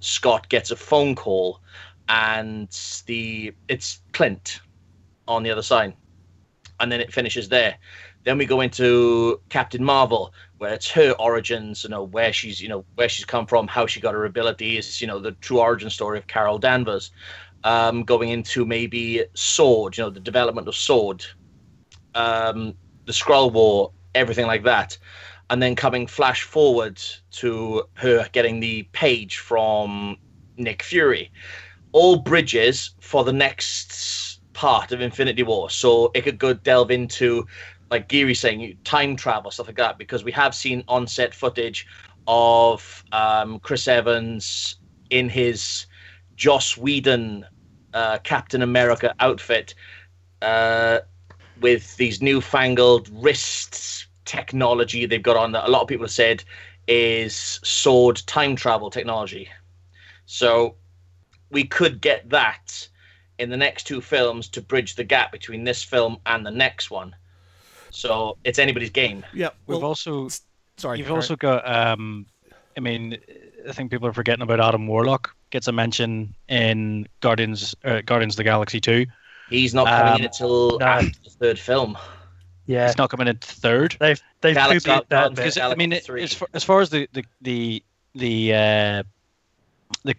Scott gets a phone call, and it's Clint on the other side, and then it finishes there. Then we go into Captain Marvel, where it's her origins, where she's come from, how she got her abilities, the true origin story of Carol Danvers. Going into maybe Sword, the development of Sword, the Skrull War, everything like that. And then coming flash forward to her getting the page from Nick Fury. All bridges for the next part of Infinity War. So it could go delve into, like Geary saying, time travel, stuff like that, because we have seen on-set footage of Chris Evans in his Joss Whedon Captain America outfit with these newfangled wrists technology they've got on that a lot of people have said is sword time travel technology. So we could get that in the next two films to bridge the gap between this film and the next one. So it's anybody's game. Yeah. We've also sorry. You've also got I mean, I think people are forgetting about Adam Warlock. Gets a mention in Guardians of the Galaxy 2. He's not coming in until no. after the third film. Yeah, He's not coming in third. they've Galaxy- pooped that bit. Because I mean, Galaxy 3. as far as the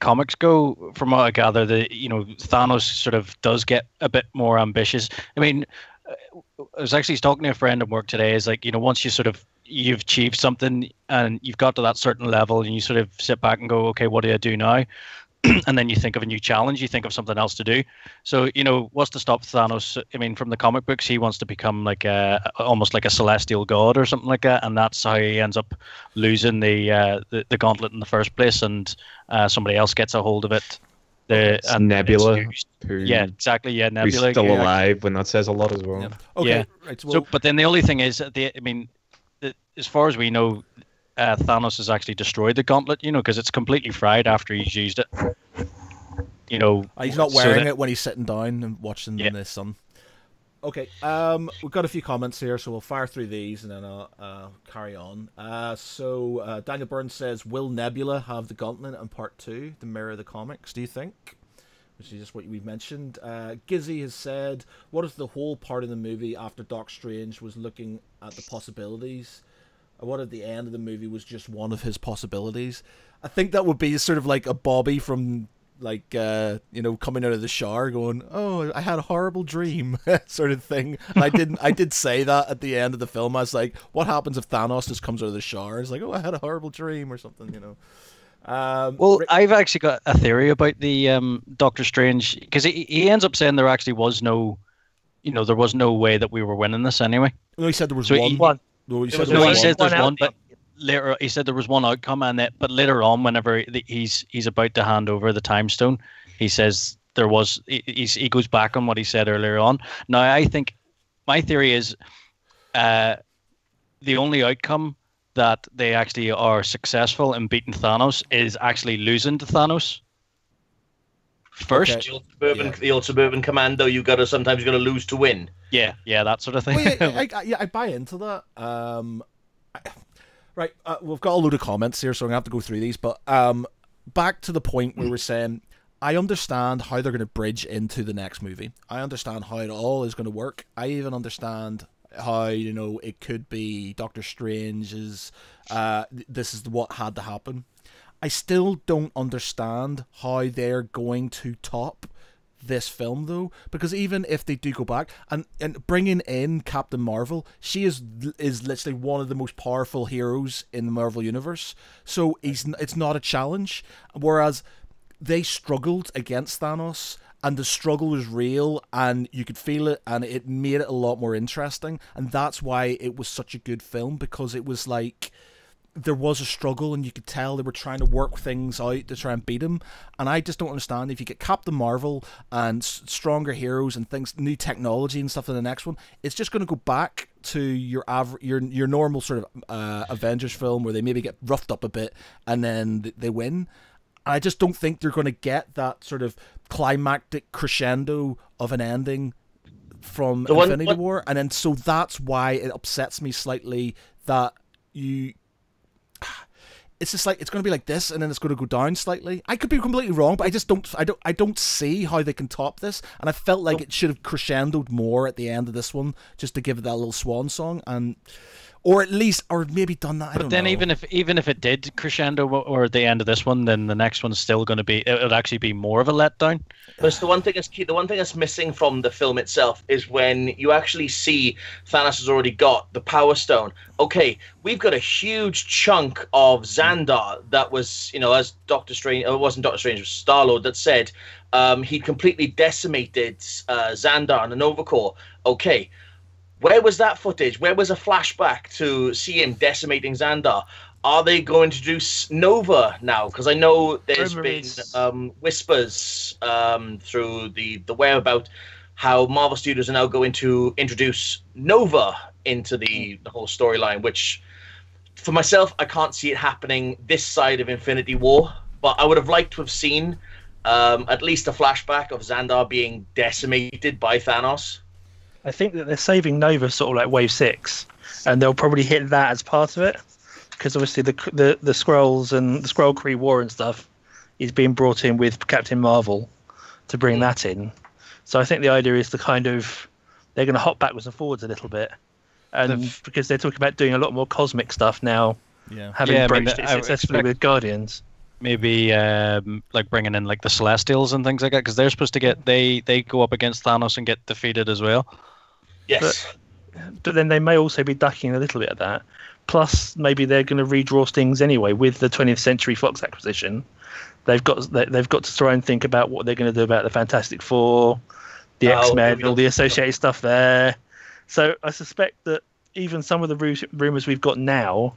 comics go, from what I gather, Thanos sort of does get a bit more ambitious. I mean, I was actually talking to a friend at work today. Is like, once you've achieved something and you've got to that certain level, and you sort of sit back and go, okay, what do I do now? and then you think of a new challenge, you think of something else to do. So, what's to stop Thanos? I mean, from the comic books, he wants to become like almost like a celestial god or something like that, and that's how he ends up losing the gauntlet in the first place, and somebody else gets a hold of it. And Nebula, yeah, exactly. Yeah, Nebula, who's still alive when that says a lot as well. Yeah. Okay, yeah. right. So, but then the only thing is, as far as we know, Thanos has actually destroyed the gauntlet. Because it's completely fried after he's used it. He's not wearing it when he's sitting down and watching in the sun. Okay, we've got a few comments here, so we'll fire through these and then I'll carry on. So Daniel Burns says, will Nebula have the gauntlet in part 2 to mirror the comics, do you think? Which is just what we've mentioned. Gizzy has said, what if the whole part of the movie after Doc Strange was looking at the possibilities? What if the end of the movie was just one of his possibilities? I think that would be sort of like a Bobby from... coming out of the shower going, oh, I had a horrible dream sort of thing. And I did say that at the end of the film. I was like, what happens if Thanos just comes out of the shower? It's like, oh, I had a horrible dream or something, Well, I've actually got a theory about the Doctor Strange, because he ends up saying there actually was no, there was no way that we were winning this anyway. No, he said there was so one. He said there's one, but later he said there was one outcome, but later on, whenever he's about to hand over the Time Stone, he says there was. He goes back on what he said earlier on. Now, I think my theory is, the only outcome that they actually are successful in beating Thanos is actually losing to Thanos first. Okay. The old suburban commando. Sometimes you got to lose to win. Yeah, that sort of thing. Well, I buy into that. Right, we've got a load of comments here, so I'm going to have to go through these. But back to the point where we're saying, I understand how they're going to bridge into the next movie. I understand how it all is going to work. I even understand how, it could be Doctor Strange's, this is what had to happen. I still don't understand how they're going to top this film, though, because even if they do go back and bringing in Captain Marvel, she is literally one of the most powerful heroes in the Marvel universe, so it's not a challenge, whereas they struggled against Thanos and the struggle was real and you could feel it and it made it a lot more interesting, and that's why it was such a good film, because it was like there was a struggle and you could tell they were trying to work things out to try and beat him. And I just don't understand, if you get Captain Marvel and stronger heroes and things, new technology and stuff in the next one, it's just going to go back to your normal sort of Avengers film where they maybe get roughed up a bit and then they win. I just don't think they're going to get that sort of climactic crescendo of an ending from Infinity War. And then so that's why it upsets me slightly that it's just like it's going to be like this and then it's going to go down slightly. I could be completely wrong, but I don't see how they can top this, and I felt like it should have crescendoed more at the end of this one just to give it that little swan song, or maybe done that. I don't know. Then even if it did crescendo or at the end of this one, then the next one's still going to be, it would actually be more of a letdown. But the one thing that's missing from the film itself is when you actually see Thanos has already got the Power Stone. Okay, we've got a huge chunk of Xandar that was, as Doctor Strange, it wasn't Doctor Strange, it was Star-Lord that said he'd completely decimated Xandar and the Nova Corps. Okay, where was that footage? Where was a flashback to see him decimating Xandar? Are they going to do Nova now? Because I know there's been whispers through the web about how Marvel Studios are now going to introduce Nova into the whole storyline, which, for myself, I can't see it happening this side of Infinity War. But I would have liked to have seen at least a flashback of Xandar being decimated by Thanos. I think that they're saving Nova sort of like Wave 6, and they'll probably hit that as part of it, because obviously the Skrulls and the Skrull Kree War and stuff is being brought in with Captain Marvel to bring that in. So I think the idea is to kind of, they're going to hop backwards and forwards a little bit, and because they're talking about doing a lot more cosmic stuff now, having broached it successfully with Guardians. Maybe like bringing in like the Celestials and things like that, because they're supposed to get they go up against Thanos and get defeated as well. Yes, but then they may also be ducking a little bit of that. Plus, maybe they're going to redraw things anyway with the 20th Century Fox acquisition. They've got to try and think about what they're going to do about the Fantastic Four, the X-Men, all the associated stuff there. So I suspect that even some of the rumors we've got now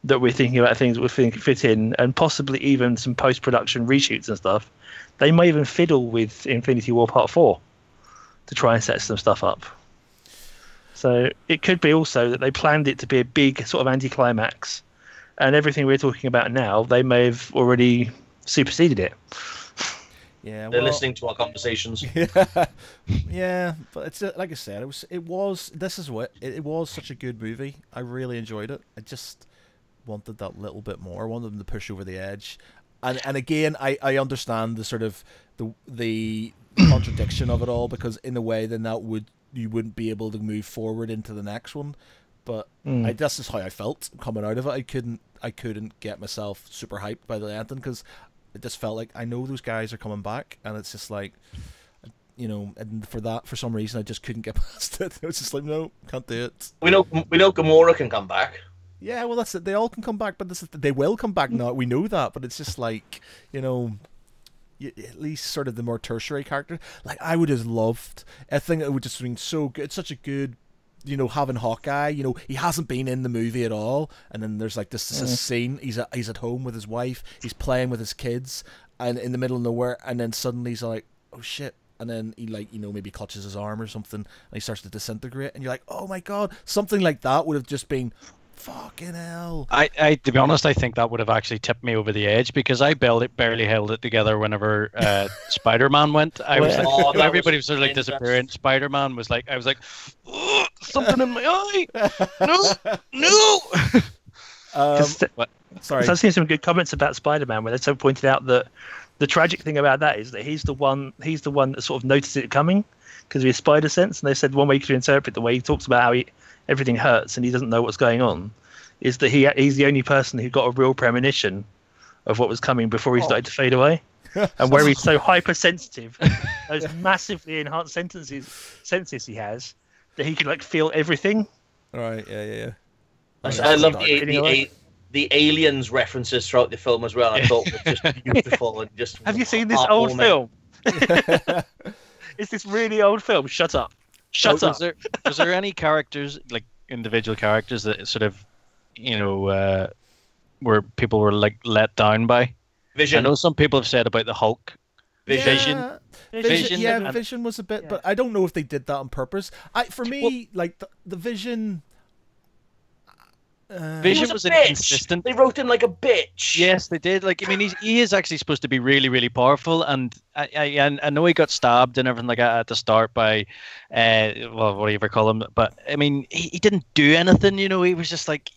that we're thinking about things that we think fit in, and possibly even some post-production reshoots and stuff, they may even fiddle with Infinity War Part 4 to try and set some stuff up. So it could be also that they planned it to be a big sort of anticlimax, and everything we're talking about now, they may have already superseded it. Yeah, they're listening to our conversations. Yeah, but it's like I said, it was such a good movie. I really enjoyed it. I just wanted that little bit more. I wanted them to push over the edge. And again, I understand the sort of the contradiction of it all, because in a way then you wouldn't be able to move forward into the next one. But that's just how I felt coming out of it. I couldn't get myself super hyped by the ending, because it just felt like I know those guys are coming back, and it's just like, and for some reason I just couldn't get past it. It was just like, no, can't do it. We know Gamora can come back. Yeah, well, that's it. They all can come back, but they will come back now. We know that, but it's just like, at least sort of the more tertiary character. Like, I would have loved. I think it would just been so good. It's such a good, having Hawkeye. He hasn't been in the movie at all, and then there's like this scene. He's at home with his wife. He's playing with his kids, and in the middle of nowhere, and then suddenly he's like, oh shit. And then he maybe clutches his arm or something, and he starts to disintegrate, and you're like, oh my god, something like that would have just been. Fucking hell! I to be honest, I think that would have actually tipped me over the edge, because I barely held it together whenever Spider-Man went. I was like, everybody was sort of like disappearing. Spider-Man was like, I was like, oh, something in my eye. No. Sorry, I've seen some good comments about Spider-Man where they pointed out that the tragic thing about that is that he's the one that sort of noticed it coming because of his spider sense, and they said one way you could interpret the way he talks about how everything hurts and he doesn't know what's going on is that he's the only person who got a real premonition of what was coming before he started to fade away. And where he's so hypersensitive, those massively enhanced senses he has, that he can like feel everything. All right, yeah. I love the aliens references throughout the film as well. I thought were just beautiful and just. Have you seen this old film? It's this really old film. Shut up. Shut up. Was there any characters, like individual characters, that sort of, where people were like let down by? Vision. I know some people have said about the Hulk. Vision. Vision was a bit, but I don't know if they did that on purpose. The Vision. Vision was inconsistent. They wrote him like a bitch. Yes, they did. Like, I mean, he is actually supposed to be really, really powerful, and I know he got stabbed and everything like that at the start by, what do you ever call him? But I mean, he didn't do anything. He was just like,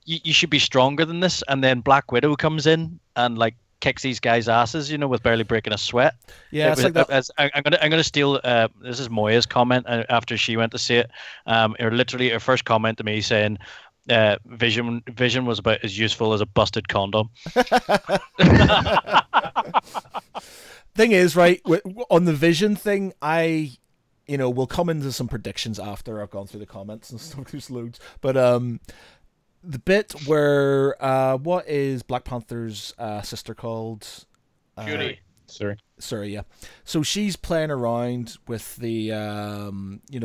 you should be stronger than this. And then Black Widow comes in and like kicks these guys' asses, with barely breaking a sweat. Yeah, I'm gonna steal. This is Moya's comment after she went to see it. Her first comment to me saying, Vision was about as useful as a busted condom. Thing is, right, on the Vision thing, we'll come into some predictions after I've gone through the comments and stuff. There's loads, but the bit where what is Black Panther's sister called? Shuri. Sorry, yeah. So she's playing around with the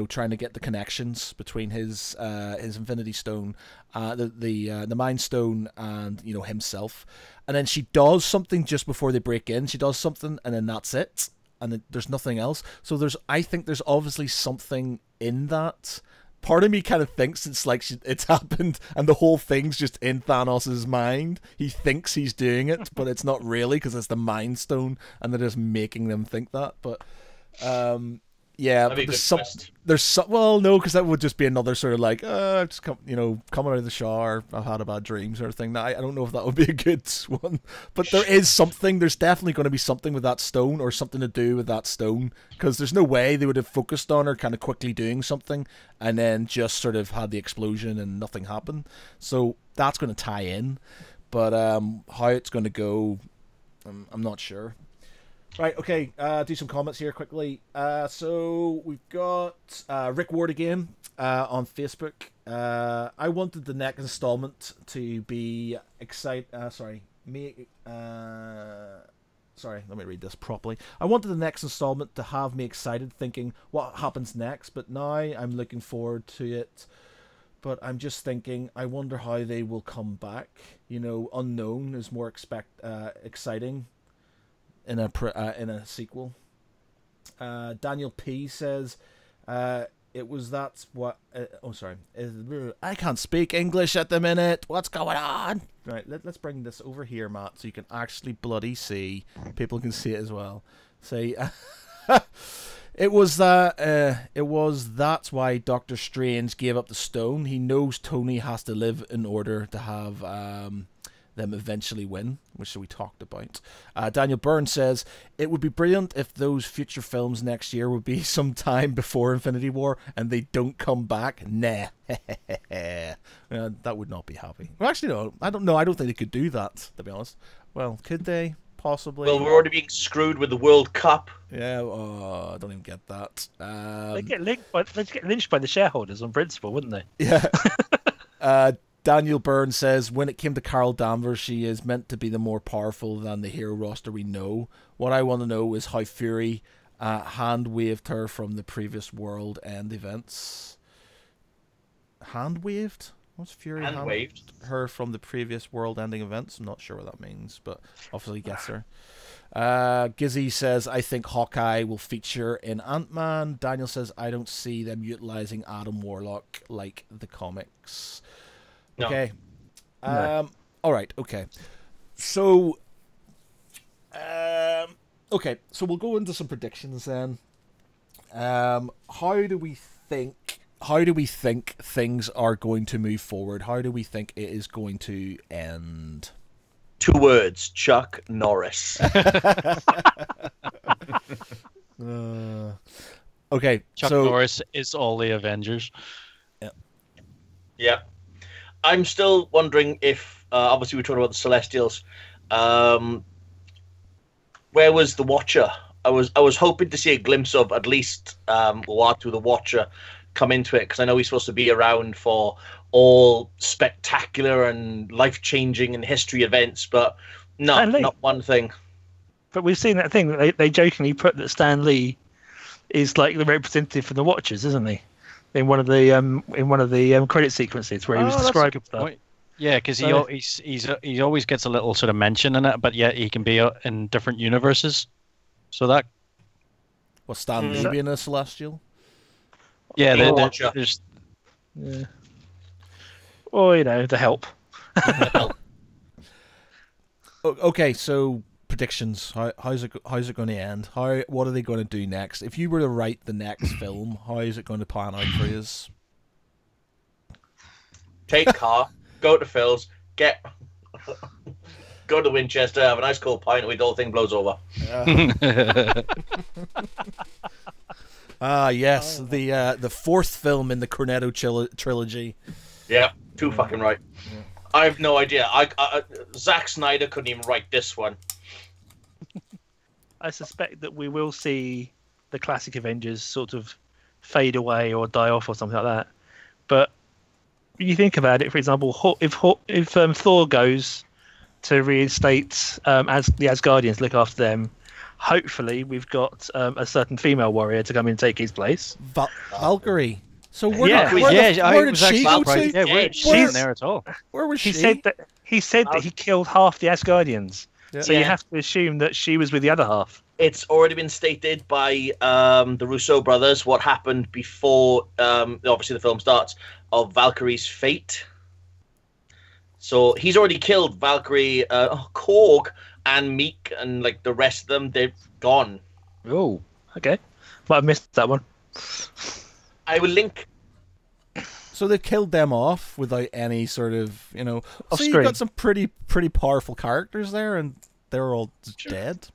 trying to get the connections between his Infinity Stone, the Mind Stone, and himself. And then she does something just before they break in. She does something, and then that's it. And then there's nothing else. So I think there's obviously something in that. Part of me kind of thinks it's like it's happened and the whole thing's just in Thanos' mind. He thinks he's doing it, but it's not really, because it's the Mind Stone and they're just making them think that. But yeah, but well, no, because that would just be another sort of like I've just coming out of the shower, I've had a bad dream sort of thing. I don't know if that would be a good one, but there's definitely going to be something with that stone, or something to do with that stone, because there's no way they would have focused on her kind of quickly doing something and then just sort of had the explosion and nothing happened. So that's going to tie in, but how it's going to go, I'm not sure. Right, okay, do some comments here quickly. So we've got Rick Ward again on Facebook. I wanted the next installment to be sorry, let me read this properly. I wanted the next installment to have me excited, thinking what happens next, but now I'm looking forward to it. But I'm just thinking, I wonder how they will come back. You know, unknown is more exciting in a sequel. Daniel P says, it was that's what. I can't speak English at the minute. What's going on? Right, let's bring this over here, Matt, so you can actually bloody see. People can see it as well. Say, it was that's why Doctor Strange gave up the stone. He knows Tony has to live in order to have them eventually win, which we talked about. Daniel Byrne says, it would be brilliant if those future films next year would be some time before Infinity War and they don't come back. Nah. That would not be happy. Well, actually, no, I don't know. I don't think they could do that, to be honest. Well, could they? Possibly. Well, we're already being screwed with the World Cup. Yeah, I don't even get that. They'd get lynched by the shareholders on principle, wouldn't they? Yeah. Daniel Byrne says, when it came to Carol Danvers, she is meant to be the more powerful than the hero roster we know. What I want to know is how Fury hand-waved her from the previous World End events. Hand-waved? What's Fury Hand-waved? Her from the previous world-ending events? I'm not sure what that means, but obviously gets her. Gizzy says, I think Hawkeye will feature in Ant-Man. Daniel says, I don't see them utilizing Adam Warlock like the comics. No. Okay. No. All right. Okay. So, okay. So we'll go into some predictions then. How do we think things are going to move forward? How do we think it is going to end? 2 words: Chuck Norris. Okay. Chuck so, Norris is all the Avengers. Yeah. I'm still wondering if, obviously, we're talking about the Celestials. Where was the Watcher? I was hoping to see a glimpse of at least Uatu the Watcher come into it, because I know he's supposed to be around for all spectacular and life-changing and history events, but no, not one thing. But we've seen that thing that they jokingly put that Stan Lee is like the representative for the Watchers, isn't he? In one of the credit sequences where he was describing stuff. Yeah, because he always gets a little sort of mention in it, but yet he can be in different universes. So that was Stan Lee being a Celestial? Yeah, there's yeah. Or the help. Okay, so predictions. How's it going to end? What are they going to do next? If you were to write the next film, how is it going to pan out for you? Take car, go to Phil's, go to Winchester, have a nice cold pint, and the whole thing blows over. Yes, the fourth film in the Cornetto trilogy. Yeah, too fucking right. Yeah. I have no idea. Zack Snyder couldn't even write this one. I suspect that we will see the classic Avengers sort of fade away or die off or something like that. But you think about it, for example, if Thor goes to reinstate as the Asgardians, look after them, hopefully we've got a certain female warrior to come in and take his place. Valkyrie. So where did she go to? Yeah, where she in there at all? Where was she? He said that he killed half the Asgardians. Yeah. So you have to assume that she was with the other half. It's already been stated by the Russo brothers what happened before, obviously, the film starts, of Valkyrie's fate. So he's already killed Valkyrie, Korg, and Meek, and like the rest of them. They're gone. Oh, okay. Might have missed that one. I will link. So they killed them off without any sort of, So screen. you've got some pretty powerful characters there, and they're all dead.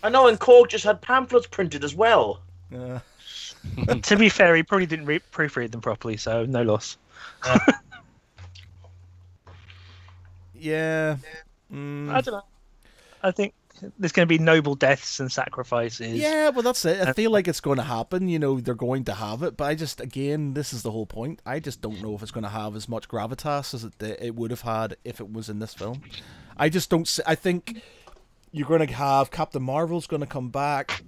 I know, and Korg just had pamphlets printed as well. To be fair, he probably didn't proofread them properly, so no loss. Yeah. I don't know. I think there's going to be noble deaths and sacrifices. Yeah, well, that's it. I feel like it's going to happen. You know, they're going to have it, but I just, again, this is the whole point. I just don't know if it's going to have as much gravitas as it would have had if it was in this film. I just don't. I think you're going to have Captain Marvel's going to come back.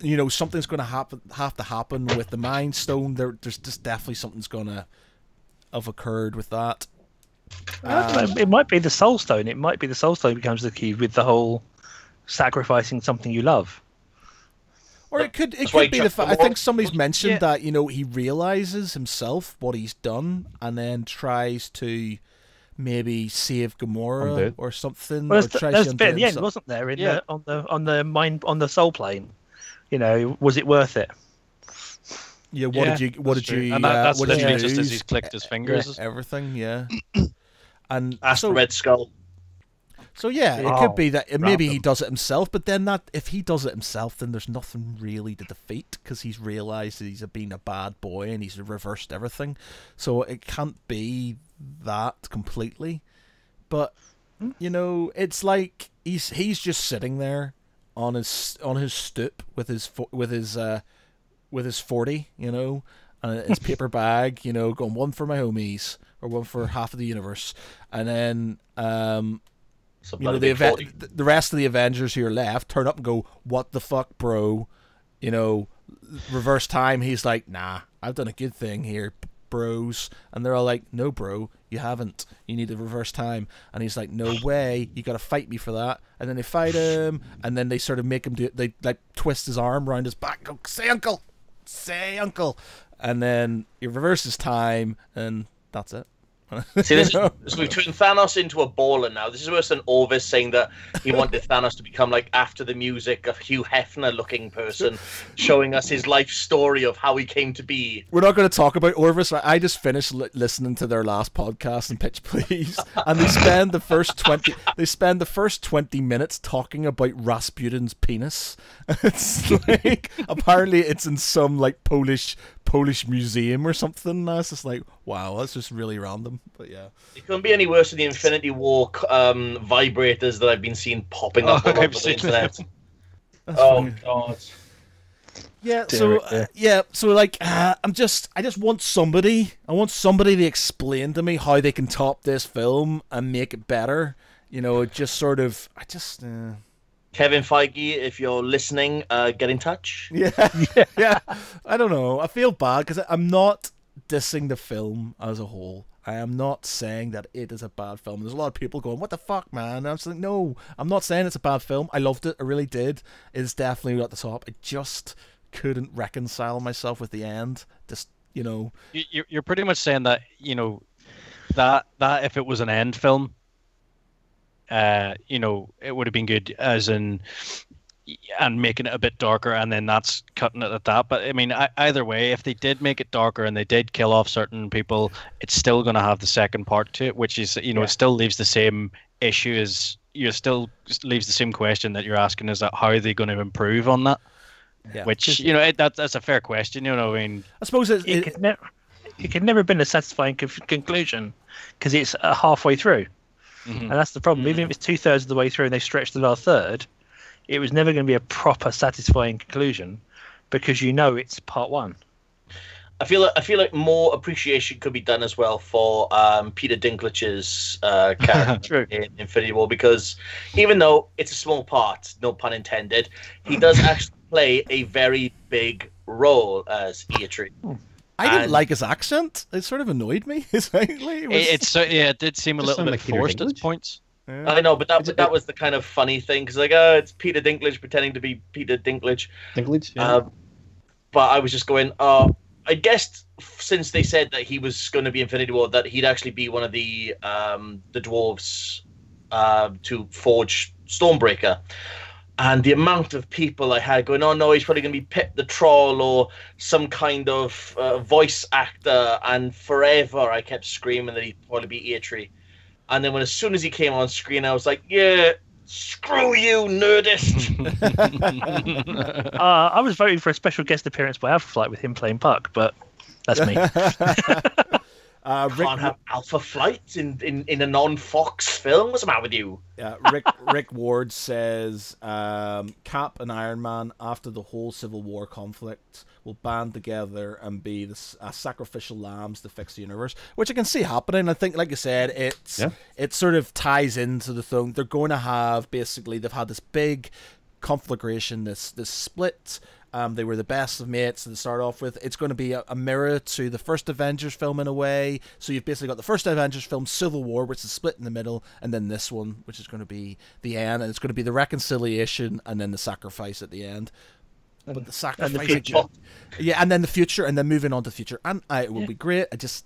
You know, something's going to have to happen with the Mind Stone. There's just definitely something's going to have occurred with that. I don't know, it might be the Soul Stone. It might be the Soul Stone becomes the key with the whole sacrificing something you love. Or it could be the fact. I think somebody's mentioned that, you know, he realizes himself what he's done and then tries to maybe save Gamora or something. Well, or there's a bit at the end, wasn't there? On the Soul Plane. You know, was it worth it? Yeah, what did you and that's what did you literally just as use? he's clicked his fingers. Everything, yeah. And Ask so, the Red Skull. So yeah, it could be that maybe he does it himself, but then if he does it himself, then there's nothing really to defeat because he's realised that he's been a bad boy and he's reversed everything. So it can't be that completely. But you know, it's like he's just sitting there on his stoop with his 40, you know, and his paper bag, you know, going one for my homies or one for half of the universe, and then you know, the rest of the Avengers who are left turn up and go, "What the fuck, bro?" You know, reverse time. He's like, "Nah, I've done a good thing here, bros," and they're all like, "No, bro, you haven't. You need to reverse time." And he's like, "No way, you got to fight me for that." And then they fight him, and then they sort of make him do. They like twist his arm around his back, go, "Say, uncle, say, uncle," and then he reverses time, and that's it. See, so we've turned Thanos into a baller now. This is worse than Orvis saying that he wanted Thanos to become like After the Music, a Hugh Hefner-looking person, showing us his life story of how he came to be. We're not going to talk about Orvis. I just finished listening to their last podcast in Pitch Please, and they spend the first 20 minutes talking about Rasputin's penis. It's like apparently it's in some like Polish museum or something. It's just like, wow, that's just really random. But yeah, it couldn't be any worse than the Infinity War vibrators that I've been seeing popping up all over the internet. Oh god. Yeah. So like, I just want somebody. I want somebody to explain to me how they can top this film and make it better. You know, it just sort of. Kevin Feige, if you're listening, get in touch. Yeah. I don't know. I feel bad because I'm not dissing the film as a whole. I am not saying that it is a bad film. There's a lot of people going, "What the fuck, man?" And I'm just like, no, I'm not saying it's a bad film. I loved it. I really did. It's definitely at the top. I just couldn't reconcile myself with the end. Just, you know. You're pretty much saying that, you know, that if it was an end film, you know, it would have been good as in and making it a bit darker, and then that's cutting it at that. But I mean, either way, if they did make it darker and they did kill off certain people, it's still going to have the second part to it, which is, you know, it still leaves the same issue as you still leaves the same question that you're asking, is that how are they going to improve on that? Yeah. Which, you know, that's a fair question. You know, I mean, I suppose it could never have been a satisfying conclusion because it's halfway through. Mm-hmm. And that's the problem. Even if it's 2/3 of the way through and they stretch the last third, it was never going to be a proper satisfying conclusion because you know it's part one. I feel like more appreciation could be done as well for Peter Dinklage's character in Infinity War, because even though it's a small part, no pun intended, he does actually play a very big role as Eitri. I didn't like his accent. It sort of annoyed me. It did seem a little bit forced at points. Yeah. I know, but that was the kind of funny thing, because like, it's Peter Dinklage pretending to be Peter Dinklage. Yeah. But I was just going, I guess since they said that he was going to be Infinity War, that he'd actually be one of the dwarves to forge Stormbreaker. And the amount of people I had going, "Oh no, he's probably going to be Pip the Troll or some kind of voice actor," and forever I kept screaming that he'd probably be Eitri. And then as soon as he came on screen, I was like, "Yeah, screw you, nerdist." I was voting for a special guest appearance by Alpha Flight with him playing Puck, but that's me. Rick, Can't have Alpha Flight in a non-Fox film. What's the matter with you? Rick Ward says Cap and Iron Man, after the whole Civil War conflict, will band together and be sacrificial lambs to fix the universe, which I can see happening. I think, like you said, it sort of ties into the thing. They're going to have, basically, they've had this big conflagration, this split. They were the best of mates to start off with. It's going to be a mirror to the first Avengers film in a way. So you've basically got the first Avengers film, Civil War, which is split in the middle, and then this one, which is going to be the end, and it's going to be the reconciliation and then the sacrifice at the end. But the sacrifice, and the future. Yeah, and then the future, and then moving on to the future, and it will be great. I just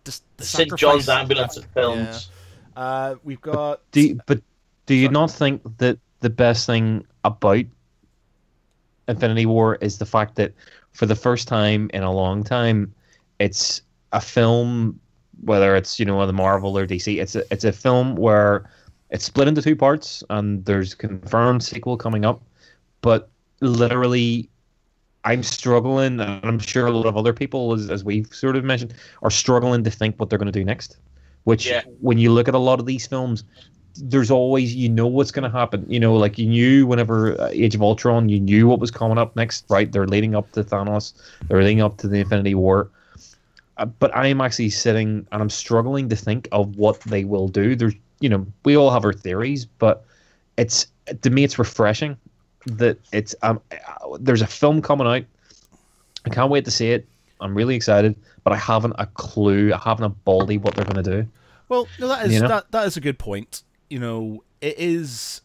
the St. John's Ambulance films. Yeah. We've got. Do you not think that the best thing about Infinity War is the fact that for the first time in a long time, it's a film, whether it's the Marvel or DC, it's a film where it's split into two parts and there's a confirmed sequel coming up, but literally I'm struggling, and I'm sure a lot of other people, as we've sort of mentioned, are struggling to think what they're going to do next. Which, when you look at a lot of these films, there's always, what's going to happen. Like you knew whenever Age of Ultron, you knew what was coming up next, right? They're leading up to Thanos. They're leading up to the Infinity War. But I'm actually sitting and I'm struggling to think of what they will do. There's, we all have our theories, but to me, it's refreshing that it's there's a film coming out. I can't wait to see it. I'm really excited, but I haven't a clue. I haven't a baldy what they're going to do. Well, no, that is a good point. It's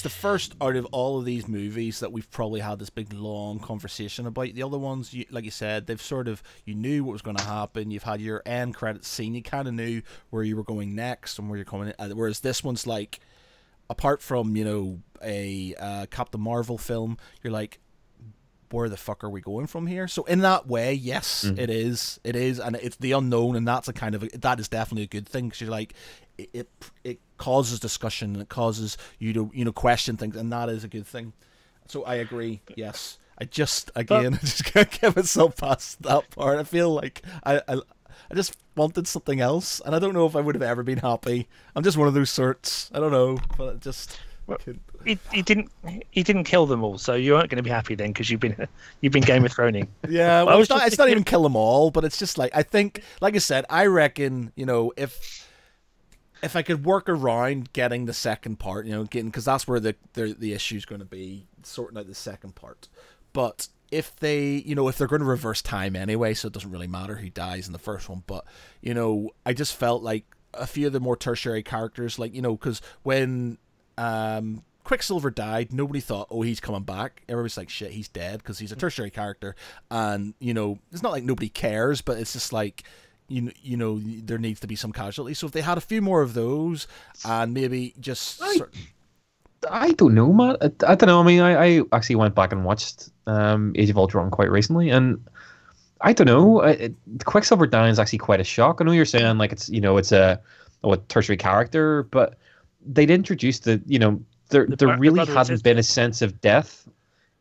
the first out of all of these movies that we've probably had this big long conversation about. The other ones, like you said, they've sort of, you knew what was going to happen. You've had your end credits scene. You kind of knew where you were going next and where you're coming. Whereas this one's like, apart from a Captain Marvel film, you're like, where the fuck are we going from here? So in that way, yes, it is, and it's the unknown, and that's that is definitely a good thing, because you're like, it causes discussion, and it causes you to question things, and that is a good thing. So I agree. Yes, I just can't get myself past that part. I feel like I just wanted something else, and I don't know if I would have ever been happy. I'm just one of those sorts. I don't know, but it just. He didn't kill them all, so you aren't going to be happy then, because you've been Game of Throning. Yeah, well, it's not even kill them all, but it's just like, I think, like I said, I reckon if I could work around getting the second part, because that's where the issue's going to be, sorting out the second part. But if they're going to reverse time anyway, so it doesn't really matter who dies in the first one. But I just felt like a few of the more tertiary characters, like because when Quicksilver died, nobody thought, oh, he's coming back. Everybody's like, shit, he's dead, because he's a tertiary character, and it's not like nobody cares, but it's just like, there needs to be some casualty. So if they had a few more of those, and maybe just I don't know, Matt. I don't know. I mean, I actually went back and watched Age of Ultron quite recently, and I don't know. Quicksilver dying is actually quite a shock. I know you're saying like it's a tertiary character, but they'd introduced there really hadn't been a sense of death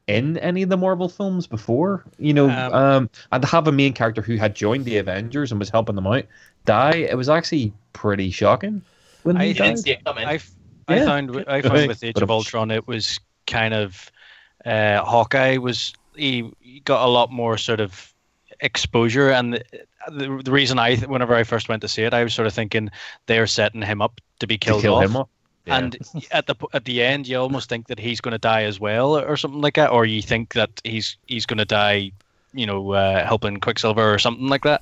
in any of the Marvel films before, and to have a main character who had joined the Avengers and was helping them out die, it was actually pretty shocking when he died. I found with Age of Ultron, it was kind of Hawkeye he got a lot more sort of exposure, and the reason whenever I first went to see it, I was sort of thinking they're setting him up to be killed off. Yeah. And at the end, you almost think that he's going to die as well, or something like that, or you think that he's going to die, helping Quicksilver or something like that.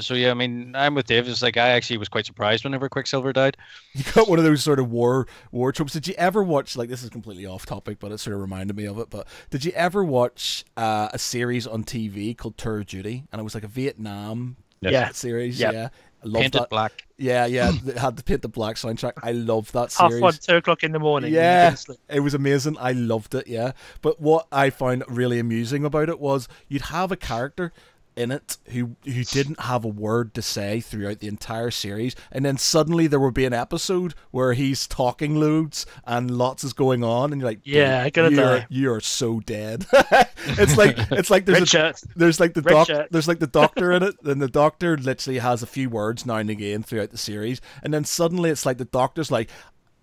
So yeah, I mean, I'm with Dave. It's like I actually was quite surprised whenever Quicksilver died. You got one of those sort of war tropes. Did you ever watch, like, this is completely off topic, but it sort of reminded me of it. But did you ever watch a series on TV called Tour of Duty? And it was like a Vietnam series. Yep. Yeah. I loved Painted that. black. Yeah, it had the Paint the Black soundtrack. I loved that series. 2:00 in the morning. Yeah, it was amazing. I loved it, yeah. But what I found really amusing about it was you'd have a character, in it who didn't have a word to say throughout the entire series, and then suddenly there would be an episode where he's talking loads and lots is going on, and you're like, Yeah, I gotta die. You're so dead. it's like there's like the doctor in it, and the doctor literally has a few words now and again throughout the series, and then suddenly it's like the doctor's like,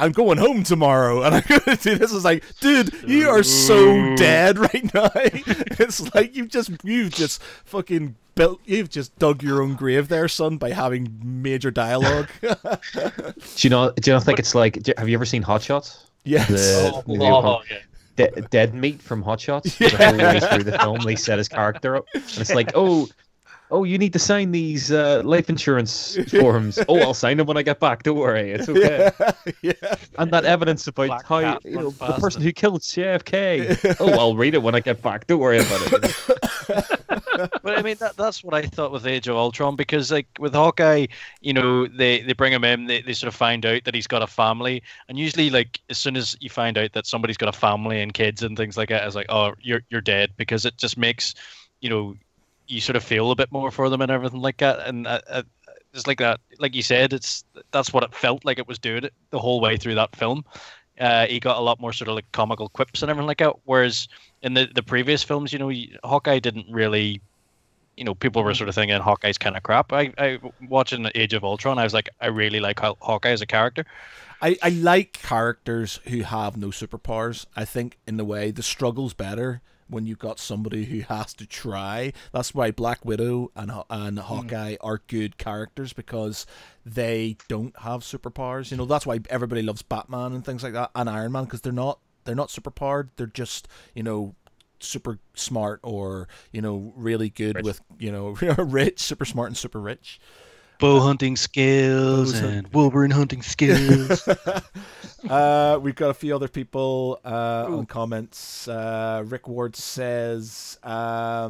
I'm going home tomorrow, and I'm gonna do this. It's like, dude, you are so dead right now. It's like you've just fucking you've just dug your own grave there, son, by having major dialogue. Do you not think it's like? Have you ever seen Hot Shots? Yes. Dead Meat from Hot Shots. The whole way through the film, they set his character up, and it's like, oh, you need to sign these life insurance forms. Oh, I'll sign them when I get back. Don't worry, it's okay. Yeah. And that evidence about how the person who killed JFK. Oh, I'll read it when I get back. Don't worry about it. But I mean, that's what I thought with Age of Ultron, because like with Hawkeye, they bring him in, they sort of find out that he's got a family, and usually like as soon as you find out that somebody's got a family and kids and things like that, it's like, oh, you're dead, because it just makes you sort of feel a bit more for them and everything like that, and it's like that. Like you said, that's what it felt like it was doing the whole way through that film. He got a lot more sort of like comical quips and everything like that. Whereas in the previous films, Hawkeye didn't really, people were sort of thinking Hawkeye's kind of crap. I watching Age of Ultron, I was like, I really like Hawkeye as a character. I like characters who have no superpowers. I think in the way the struggle's better when you've got somebody who has to try. That's why Black Widow and Hawkeye are good characters, because they don't have superpowers. That's why everybody loves Batman and things like that, and Iron Man, because they're not superpowered. They're just super smart, or really good rich. With rich, super smart and super rich. Bow hunting skills and Wolverine hunting skills. We've got a few other people on comments. Rick Ward says, I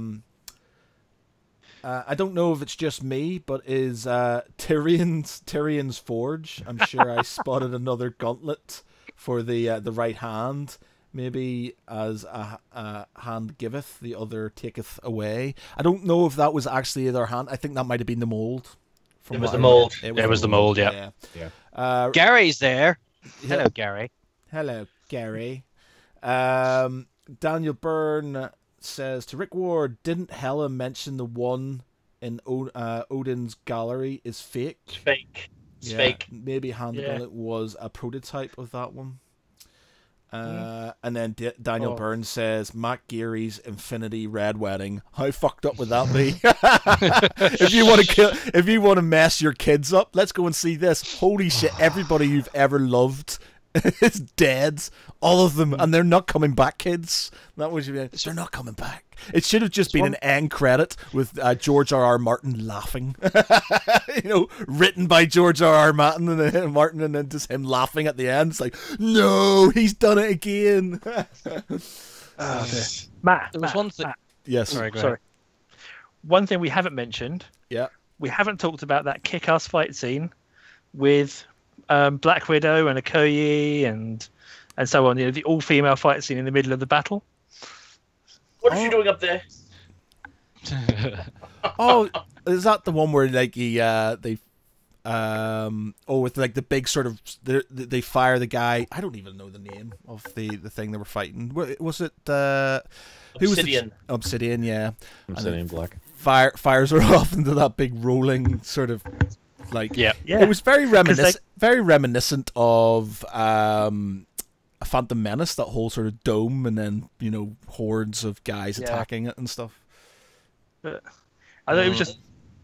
don't know if it's just me, but is Tyrion's Forge. I'm sure I spotted another gauntlet for the right hand. Maybe as a hand giveth, the other taketh away. I don't know if that was actually their hand. I think that might have been the mold. It was the mold. It was the mold, yeah. Gary's there. Hello, Gary. Hello, Gary. Daniel Byrne says to Rick Ward, didn't Hela mention the one in Odin's gallery is fake? It's fake. It's fake. Maybe Hand Gauntlet was a prototype of that one. And then Daniel Byrne says, Matt Geary's Infinity Red Wedding. How fucked up would that be? If you want to mess your kids up, let's go and see this. Holy shit! Everybody you've ever loved is dead, all of them, and they're not coming back, kids. That was they're not coming back. It should have just been an end credit with George R.R. Martin laughing. Written by George R.R. Martin, and then just him laughing at the end. It's like, no, he's done it again. Matt, There was one thing. Yes. Sorry. One thing we haven't mentioned. Yeah. We haven't talked about that kick-ass fight scene with Black Widow and Okoye and so on. The all-female fight scene in the middle of the battle. What is she doing up there? Oh, is that the one where like with like the big sort of they fire the guy? I don't even know the name of the thing they were fighting. Was it Obsidian? Obsidian, yeah. Obsidian Black. Fires her off into that big rolling sort of like Yeah. It was very reminiscent of a Phantom Menace, that whole sort of dome, and then hordes of guys attacking it and stuff. But I thought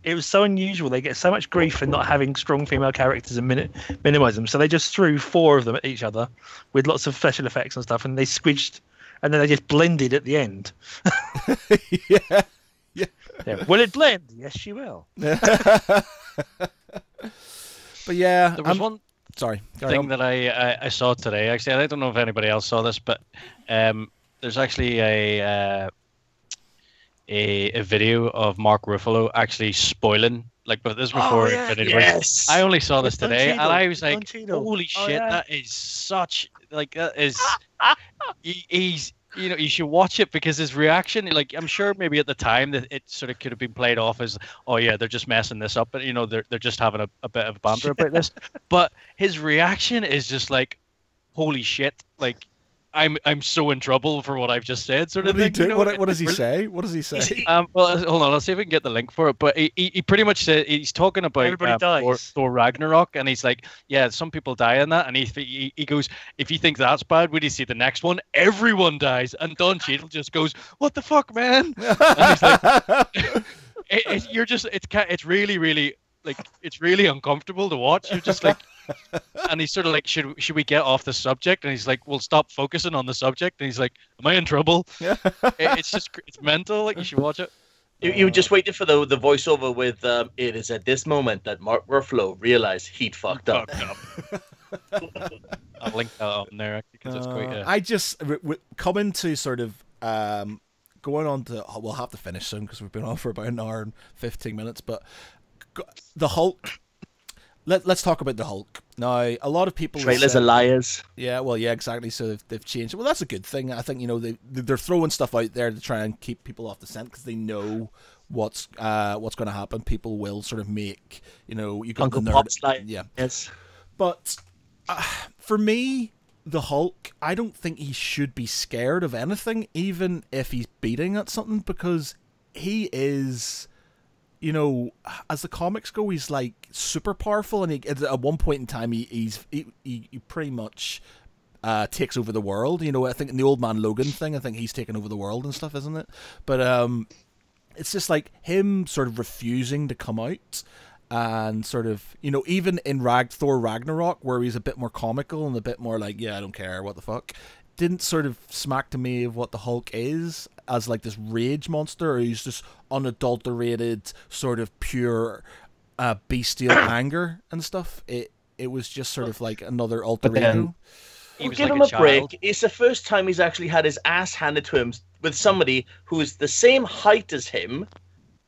it was so unusual. They get so much grief for not having strong female characters and minimize them. So they just threw 4 of them at each other with lots of special effects and stuff, and they squidged, and then they just blended at the end. Yeah. Will it blend? Yes, she will. But yeah, There was one sorry. thing that I saw today. Actually, I don't know if anybody else saw this, but there's actually a video of Mark Ruffalo actually spoiling. Like, but this was before Infinity War. Yes. I only saw this today, and I was like, Don Cheadle. "Holy shit, that is such like that is." He's you should watch it because his reaction, like I'm sure maybe at the time that it sort of could have been played off as, oh yeah, they're just messing this up, but they're just having a bit of banter about this. But his reaction is just like, holy shit, like I'm so in trouble for what I've just said, sort of What thing. did he do? What does he say? What does he say? Well, hold on, I'll see if I can get the link for it. But he pretty much said he's talking about Everybody dies. Thor Ragnarok, and he's like, yeah, some people die in that, and he goes, if you think that's bad, would you see the next one? Everyone dies, and Don Cheadle just goes, what the fuck, man? And he's like, it's really, really like it's really uncomfortable to watch. You're just like. And he's sort of like, should we get off the subject? And he's like, well, stop focusing on the subject. And he's like, am I in trouble? It's mental. Like, you should watch it. You just waited for the voiceover with it is at this moment that Mark Ruffalo realized he'd fucked up. I'll link that on there because it's quite. I just coming to sort of going on to. We'll have to finish soon because we've been on for about an hour and 15 minutes. But the Hulk. Let's talk about the Hulk. Now, a lot of people... Trailers are liars. Yeah, well, yeah, exactly. So they've changed it. Well, that's a good thing. I think, they're throwing stuff out there to try and keep people off the scent because they know what's going to happen. People will sort of make, you got Uncle the nerd... Pop's like, yeah. Yes. But for me, the Hulk, I don't think he should be scared of anything, even if he's beating at something, because he is... as the comics go, he's like super powerful, and at one point in time, he pretty much takes over the world. I think in the Old Man Logan thing, I think he's taken over the world and stuff, isn't it? But it's just like him sort of refusing to come out, and sort of even in Thor Ragnarok, where he's a bit more comical and a bit more like, yeah, I don't care, what the fuck. Didn't sort of smack to me of what the Hulk is as like this rage monster, or he's just unadulterated sort of pure bestial anger and stuff. It was just sort of like another alter ego. We'll give him a break. It's the first time he's actually had his ass handed to him with somebody who is the same height as him,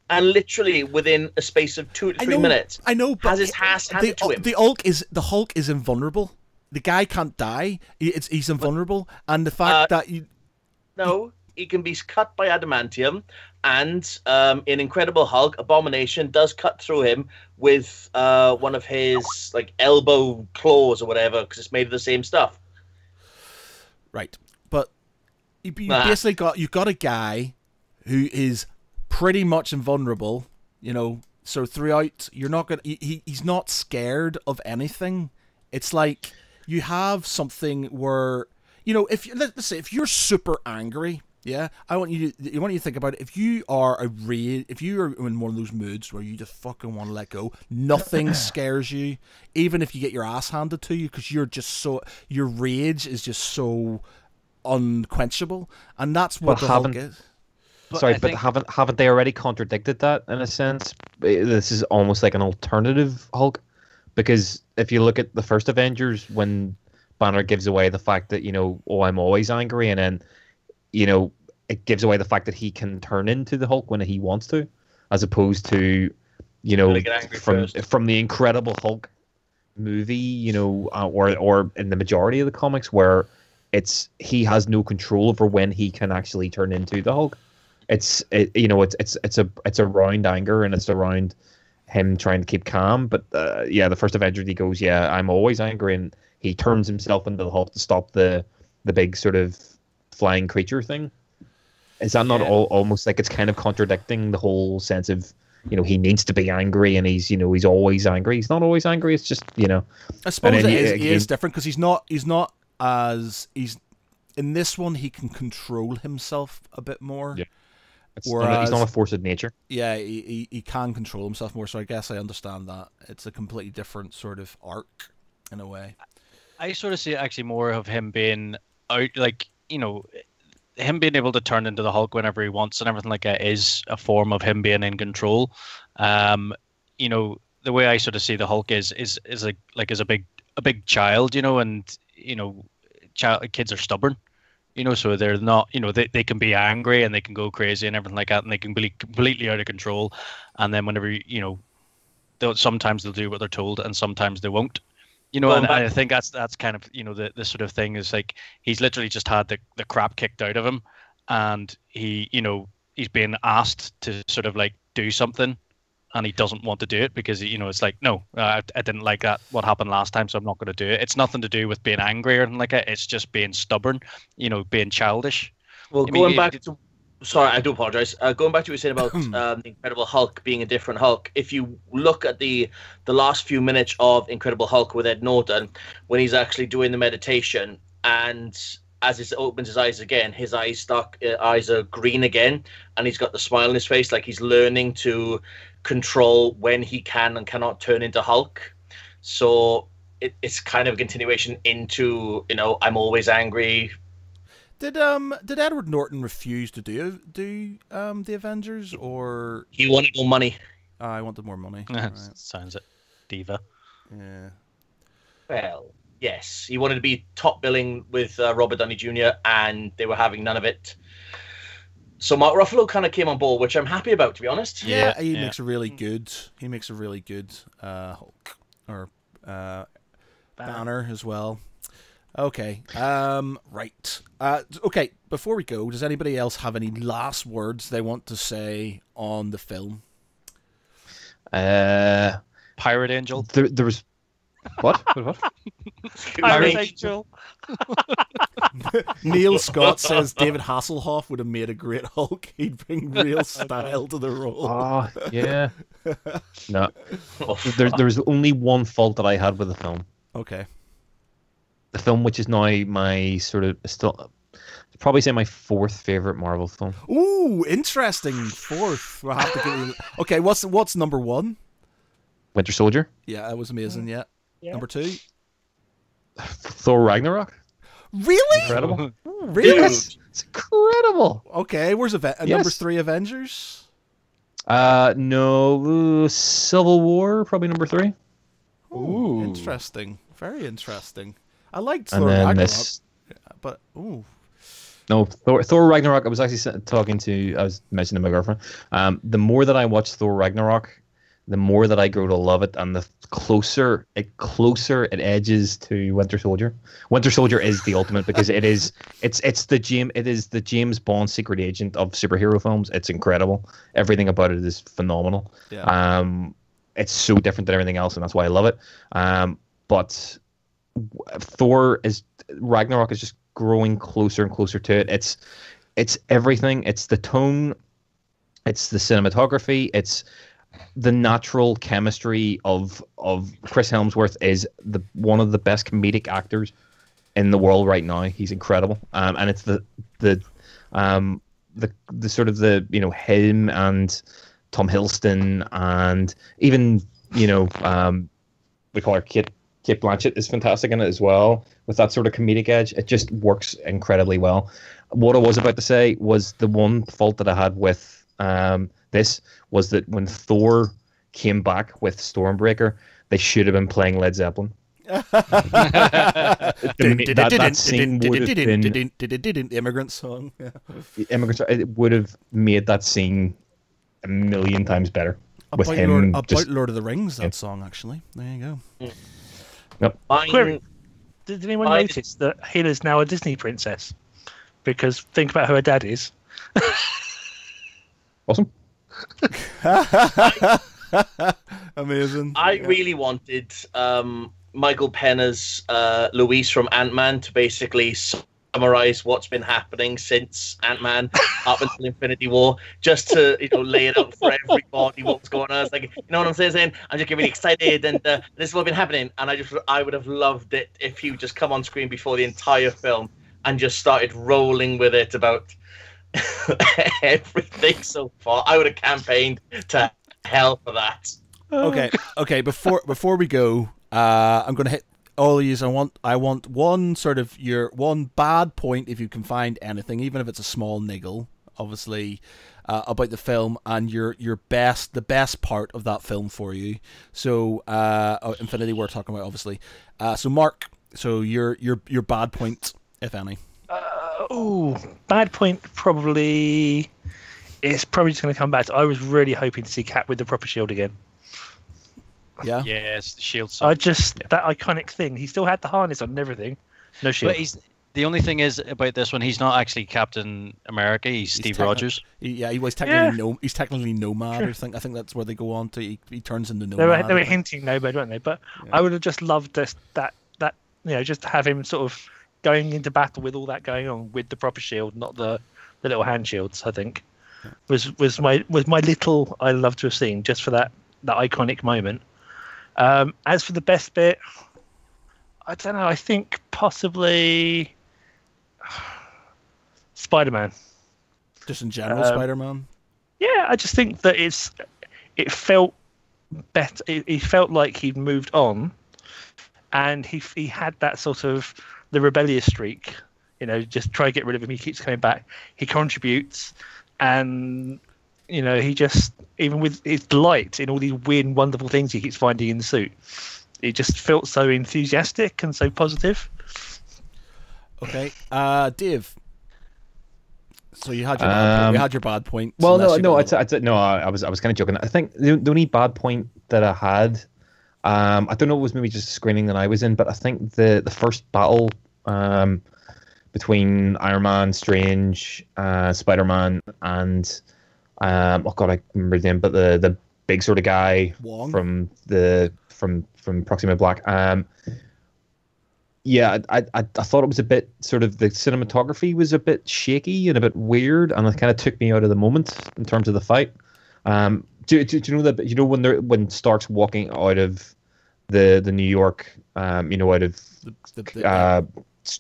and literally within a space of 2 to 3 minutes, I know, but has his ass handed to him. The Hulk is invulnerable. The guy can't die. He's invulnerable, and the fact that he can be cut by adamantium, and in Incredible Hulk, Abomination does cut through him with one of his like elbow claws or whatever, because it's made of the same stuff. Right, but basically you've got a guy who is pretty much invulnerable. So throughout, you're not gonna. He's not scared of anything. It's like. You have something where, let's say if you're super angry, yeah, I want you to think about it. If you are if you are in one of those moods where you just fucking want to let go, nothing scares you, even if you get your ass handed to you, because your rage is just so unquenchable, and that's what the Hulk is. But haven't they already contradicted that in a sense? This is almost like an alternative Hulk. Because if you look at the first Avengers, when Banner gives away the fact that, I'm always angry, and then, it gives away the fact that he can turn into the Hulk when he wants to, as opposed to, from the Incredible Hulk movie, or in the majority of the comics, where he has no control over when he can actually turn into the Hulk. It's around anger, and it's around him trying to keep calm, but the first Avenger, he goes, I'm always angry, and he turns himself into the Hulk to stop the big sort of flying creature thing. Is that not almost like it's kind of contradicting the whole sense of he needs to be angry, and he's always angry? He's not always angry. It's just I suppose he is different because he's not as in this one he can control himself a bit more. Yeah. He's not a force of nature. Yeah, he can control himself more, so I guess I understand that. It's a completely different sort of arc, in a way. I sort of see it actually more of him being out, like, him being able to turn into the Hulk whenever he wants and everything like that is a form of him being in control. The way I sort of see the Hulk is like as a big child, and kids are stubborn. So they're not, they can be angry and they can go crazy and everything like that, and they can be completely out of control. And then whenever, sometimes they'll do what they're told and sometimes they won't. You know, Going and back- I think that's kind of, you know, the sort of thing is like he's literally just had the crap kicked out of him, and he, you know, he's being asked to sort of like do something, and he doesn't want to do it because, you know, it's like, no, I didn't like that what happened last time, so I'm not going to do it. It's nothing to do with being angry or anything like that. It's just being stubborn, you know, being childish. Well, I mean, going back to, sorry, I do apologize. Going back to what you were saying about the Incredible Hulk being a different Hulk. If you look at the last few minutes of Incredible Hulk with Ed Norton, when he's actually doing the meditation, and as he opens his eyes again, his eyes are green again, and he's got the smile on his face, like he's learning to control when he can and cannot turn into Hulk. So it's kind of a continuation into, you know, I'm always angry. Did Edward Norton refuse to do the Avengers, or He wanted more money. I wanted more money? Right. Sounds it, diva. Yeah. Well, yes, he wanted to be top billing with Robert Downey Jr., and they were having none of it. So Mark Ruffalo kind of came on board, which I'm happy about, to be honest. Yeah, he yeah. makes a really good. He makes a really good Hulk or Banner as well. Okay. Right. Okay. Before we go, does anybody else have any last words they want to say on the film? Pirate Angel. There was what? What? Pirate Angel. Neil Scott says David Hasselhoff would have made a great Hulk. He'd bring real style to the role. Oh, yeah. No. There's only one fault that I had with the film. Okay. The film, which is now my sort of still, I'd probably say my fourth favorite Marvel film. Ooh, interesting. Fourth. We'll have to give you... Okay, what's number one? Winter Soldier. Yeah, that was amazing. Yeah. Number two. Thor Ragnarok. Really? Incredible. Really? Yes, it's incredible. Okay, where's number Yes. 3 Avengers? No, Civil War, probably number 3. Ooh, interesting. Very interesting. I liked And Thor then Ragnarok, this. but ooh. No, Thor Ragnarok. I was actually I was mentioning to my girlfriend. The more that I watch Thor Ragnarok, the more that I grow to love it, and the closer it edges to Winter Soldier. Winter Soldier is the ultimate because it's the James Bond secret agent of superhero films. It's incredible. Everything about it is phenomenal. Yeah. It's so different than everything else, and that's why I love it. But Ragnarok is just growing closer and closer to it. It's everything. It's the tone. It's the cinematography. It's the natural chemistry of Chris Hemsworth is one of the best comedic actors in the world right now. He's incredible, and it's the sort of the, you know, him and Tom Hiddleston, and even, you know, we call her Kate Blanchett is fantastic in it as well, with that sort of comedic edge. It just works incredibly well. What I was about to say was the one fault that I had with this was that when Thor came back with Stormbreaker, they should have been playing Led Zeppelin. That scene would have been The Immigrant Song. Yeah. It would have made that scene a million times better with him. About Lord of the Rings, that song, actually. There you go. Yep. Query. Did anyone notice that Hila's now a Disney princess? Because think about who her dad is. Awesome. Amazing. I really wanted Michael Penna's Luis from Ant-Man to basically summarize what's been happening since Ant-Man up until Infinity War, just to, you know, lay it out for everybody what's going on. It's like, you know what I'm saying? I'm just getting really excited, and this is what's been happening. And I would have loved it if he would just come on screen before the entire film and just started rolling with it about everything so far. I would have campaigned to hell for that. Okay. Before we go, I'm going to hit all of these. I want one sort of one bad point, if you can find anything, even if it's a small niggle, obviously, about the film, and the best part of that film for you. So Infinity War talking about, obviously. So Mark, so your bad point, if any. Bad point probably. It's probably just going to come back to, I was really hoping to see Cap with the proper shield again. Yeah. Yes, the shield. I just that iconic thing. He still had the harness on and everything. No shield. But the only thing is about this one. He's not actually Captain America. He's Steve Rogers. He was technically he's technically Nomad. Sure. I think that's where they go on to. He turns into Nomad. They were hinting Nomad, weren't they? But yeah. I would have just loved that just to have him sort of going into battle with all that going on with the proper shield, not the little hand shields. I think was my little I love to have seen just for that iconic moment. As for the best bit, I don't know. I think possibly Spider-Man. Just in general, Spider-Man. Yeah, I just think that it felt better. It felt like he'd moved on, and he had that sort of the rebellious streak. Just try to get rid of him. He keeps coming back. He contributes, and he just, even with his delight in all these weird and wonderful things he keeps finding in the suit, it just felt so enthusiastic and so positive. Okay, Dave. So you had your bad point. Well, no, I was kind of joking. I think the only bad point that I had, I don't know, it was maybe just a screening that I was in, but I think the first battle between Iron Man, Strange, Spider-Man, and oh god, I remember his name, but the big sort of guy Wong? from Proxima Black. Yeah, I thought it was a bit sort of, the cinematography was a bit shaky and a bit weird, and it kind of took me out of the moment in terms of the fight. Do you know that? When Stark's walking out of the New York, out of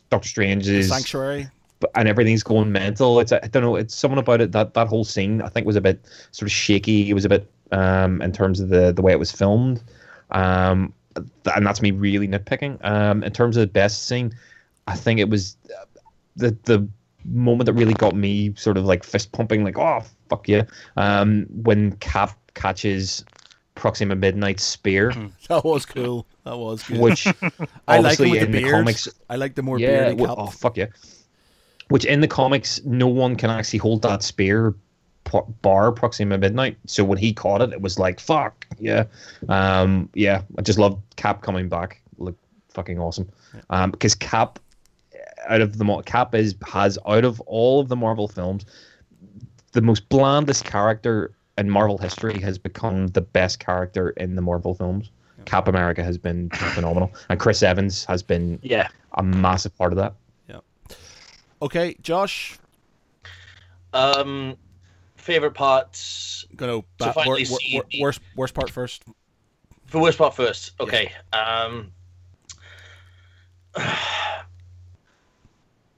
Doctor Strange's sanctuary, and everything's going mental. I don't know. It's something about it that whole scene I think was a bit sort of shaky. It was a bit in terms of the way it was filmed. And that's me really nitpicking. In terms of the best scene, I think it was the moment that really got me sort of like fist pumping, like, oh fuck yeah, when Cap catches Proxima Midnight's spear. That was cool. That was good. Which I like him obviously with in the the beard. comics, I like the more beardy Cap. oh fuck yeah. Which in the comics, no one can actually hold that spear bar Proxima Midnight. So when he caught it, it was like, fuck yeah. Yeah, I just love Cap coming back. Look, fucking awesome. Because Cap, out of all of the Marvel films, the most blandest character in Marvel history has become the best character in the Marvel films. Yeah. Cap America has been phenomenal, and Chris Evans has been a massive part of that. Yeah. Okay, Josh. Favorite parts. Gonna worst part first. For worst part first. Okay. Yeah.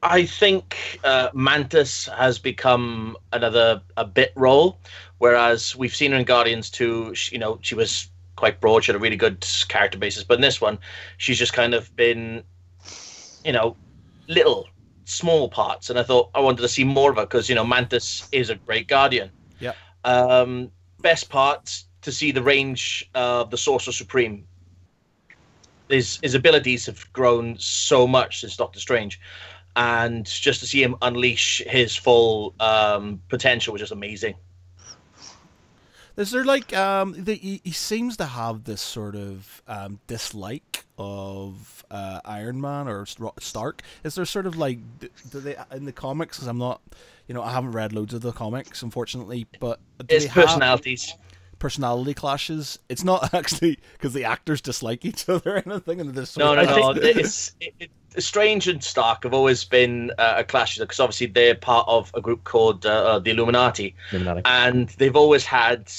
I think Mantis has become a bit role, whereas we've seen her in Guardians 2. She was quite broad. She had a really good character basis, but in this one, she's just kind of been, little. Small parts, and I thought I wanted to see more of her because Mantis is a great Guardian. Yeah. Best part to see the range of the Sorcerer Supreme. His abilities have grown so much since Doctor Strange, and just to see him unleash his full potential was just amazing. Is there he seems to have this sort of dislike of Iron Man or Stark? Is there sort of like, do they in the comics? Because I'm not, I haven't read loads of the comics, unfortunately. But it's personalities. Personality clashes. It's not actually because the actors dislike each other or anything. And no. Strange and Stark have always been a clash because obviously they're part of a group called the Illuminati, and they've always had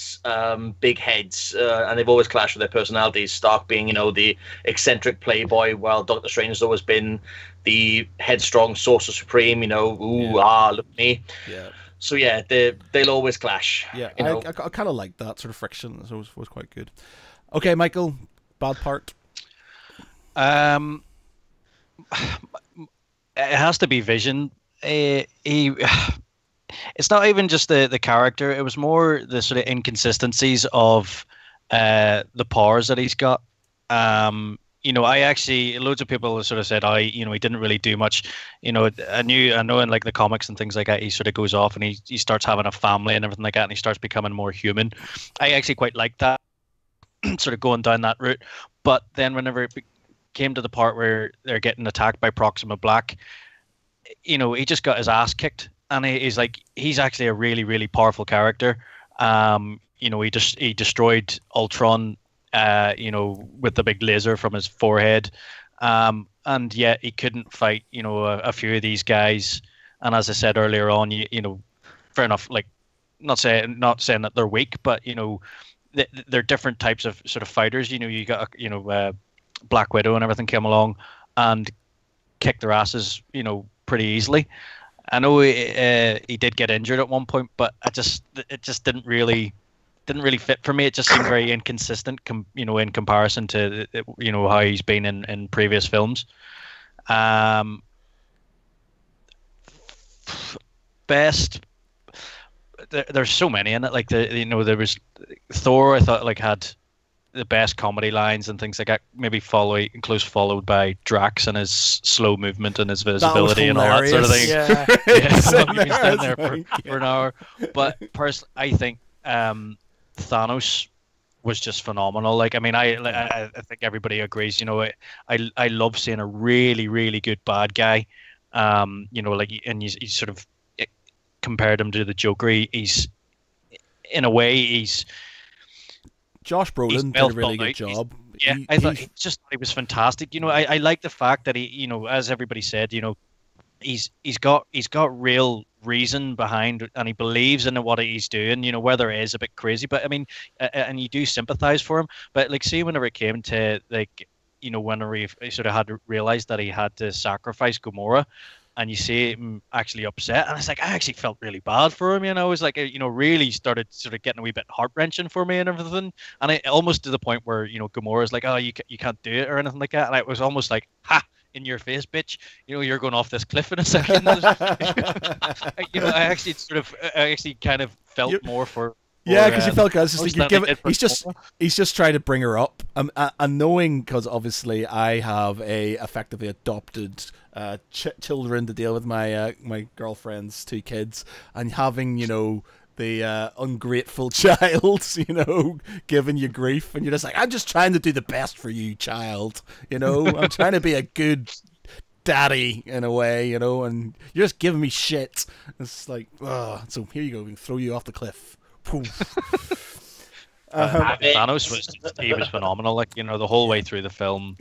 big heads, and they've always clashed with their personalities. Stark being, the eccentric playboy, while Doctor Strange has always been the headstrong Sorcerer Supreme. Look at me. Yeah. So yeah, they'll always clash. Yeah, I kind of like that sort of friction. So it was quite good. Okay, Michael, bad part. It has to be Vision. It's not even just the character. It was more the sort of inconsistencies of the powers that he's got. I actually, loads of people sort of said, he didn't really do much. I know in like the comics and things like that, he sort of goes off and he starts having a family and everything like that, and he starts becoming more human. I actually quite like that. sort of going down that route. But then whenever it came to the part where they're getting attacked by Proxima Black, he just got his ass kicked, and he's actually a really, really powerful character. He destroyed Ultron, with the big laser from his forehead, and yet he couldn't fight, a few of these guys. And as I said earlier on, fair enough. Like, not saying that they're weak, but they're different types of sort of fighters. You got Black Widow and everything came along and kicked their asses, pretty easily. I know he did get injured at one point, but it just didn't really fit for me. It just seemed very inconsistent, in comparison to how he's been in previous films. Best. There's so many in it. Like there was Thor. I thought had the best comedy lines and things like that. Maybe close followed by Drax and his slow movement and his visibility and all that sort of thing. Yeah. You've been standing there for an hour. But personally, I think Thanos was just phenomenal. Like, I mean, I think everybody agrees. I love seeing a really, really good bad guy. And you sort of compared him to the Joker. He's in a way he's. Josh Brolin did a really good job. I thought he was fantastic. I like the fact that he, as everybody said, he's got real reason behind, and he believes in what he's doing. Whether it is a bit crazy, but I mean, and you do sympathize for him. But see, whenever it came to whenever he sort of had to realize that he had to sacrifice Gamora. And you see him actually upset, and it's like I actually felt really bad for him. It was like really started sort of getting a wee bit heart wrenching for me and everything. And it almost to the point where Gamora's like, oh, you can't do it or anything like that. And it was almost like, ha, in your face, bitch. You're going off this cliff in a second. I actually kind of felt more for. Yeah, because you felt good. He's just trying to bring her up. And knowing, because obviously I have effectively adopted children to deal with my my girlfriend's 2 kids, and having the ungrateful child, giving you grief, and you're just like, I'm just trying to do the best for you, child. I'm trying to be a good daddy in a way, and you're just giving me shit. It's like, so here you go, we can throw you off the cliff. Thanos was phenomenal. Like the whole way through the film.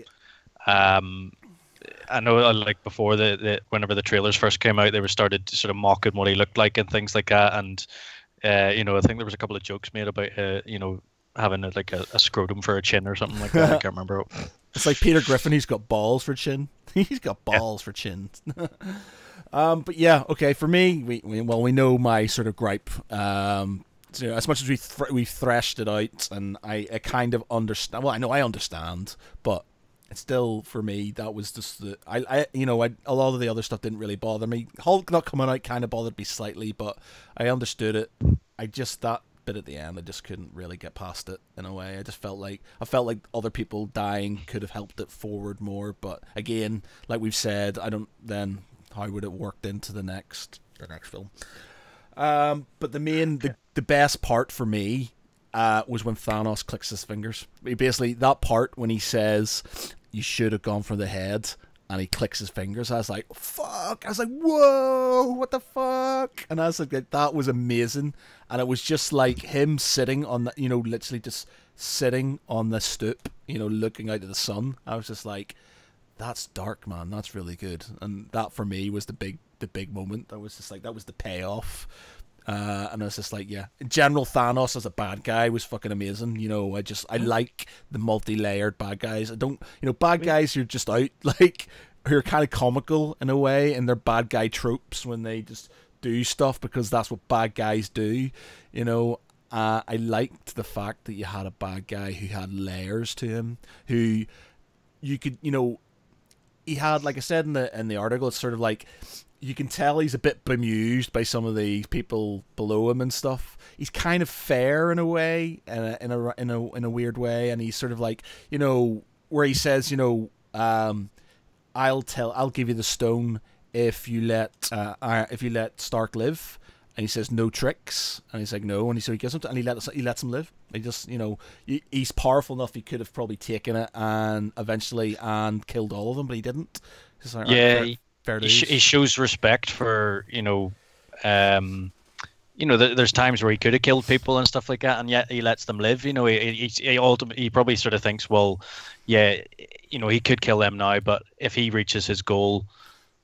I know, like before whenever the trailers first came out, they were started sort of mocking what he looked like and things like that. And I think there was a couple of jokes made about having a scrotum for a chin or something like that. I can't remember. It's like Peter Griffin. He's got balls for chin. He's got balls for chins. But yeah, okay. For me, we know my sort of gripe. As much as we threshed it out, and I kind of understand. Well, I know I understand, but it's still, for me, that was just a lot of the other stuff didn't really bother me. Hulk not coming out kind of bothered me slightly, but I understood it. That bit at the end, I just couldn't really get past it in a way. I felt like other people dying could have helped it forward more, but again, like we've said, how would it worked into the next film? But the best part for me was when Thanos clicks his fingers. Basically, that part when he says, "You should have gone for the head," and he clicks his fingers. I was like, "Fuck!" I was like, "Whoa! What the fuck?" And I was like, "That was amazing." And it was just like him sitting on the, literally just sitting on the stoop, looking out at the sun. I was just like, "That's dark, man. That's really good." And that for me was the big moment. I was just like, that was the payoff. And I was just like, yeah. In general, Thanos as a bad guy was fucking amazing. I like the multi-layered bad guys. I don't, bad guys who are just out, who are kind of comical in a way, and they're bad guy tropes when they just do stuff because that's what bad guys do. I liked the fact that you had a bad guy who had layers to him, who you could, he had, like I said in the article, it's sort of like, you can tell he's a bit bemused by some of the people below him and stuff. He's kind of fair in a way, in a weird way, and he's sort of like, where he says, I'll give you the stone if you let Stark live. And he says, no tricks. And he's like, no. And so he gives him, and he lets him live. He just, he's powerful enough. He could have probably taken it and eventually killed all of them, but he didn't. He's like, Yeah, right, fair he dues. shows respect for there's times where he could have killed people and stuff like that, and yet he lets them live. He probably sort of thinks, well, yeah, he could kill them now, but if he reaches his goal,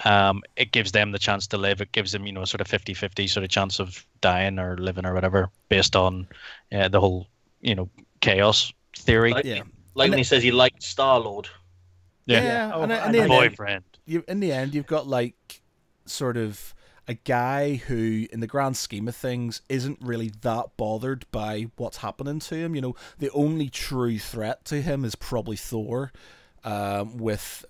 it gives them the chance to live. It gives them, sort of 50-50 sort of chance of dying or living or whatever, based on the whole, chaos theory. Like when he says he liked Star-Lord. Yeah. Oh, and my boyfriend. In the end, you've got like sort of a guy who, in the grand scheme of things, isn't really that bothered by what's happening to him. The only true threat to him is probably Thor, with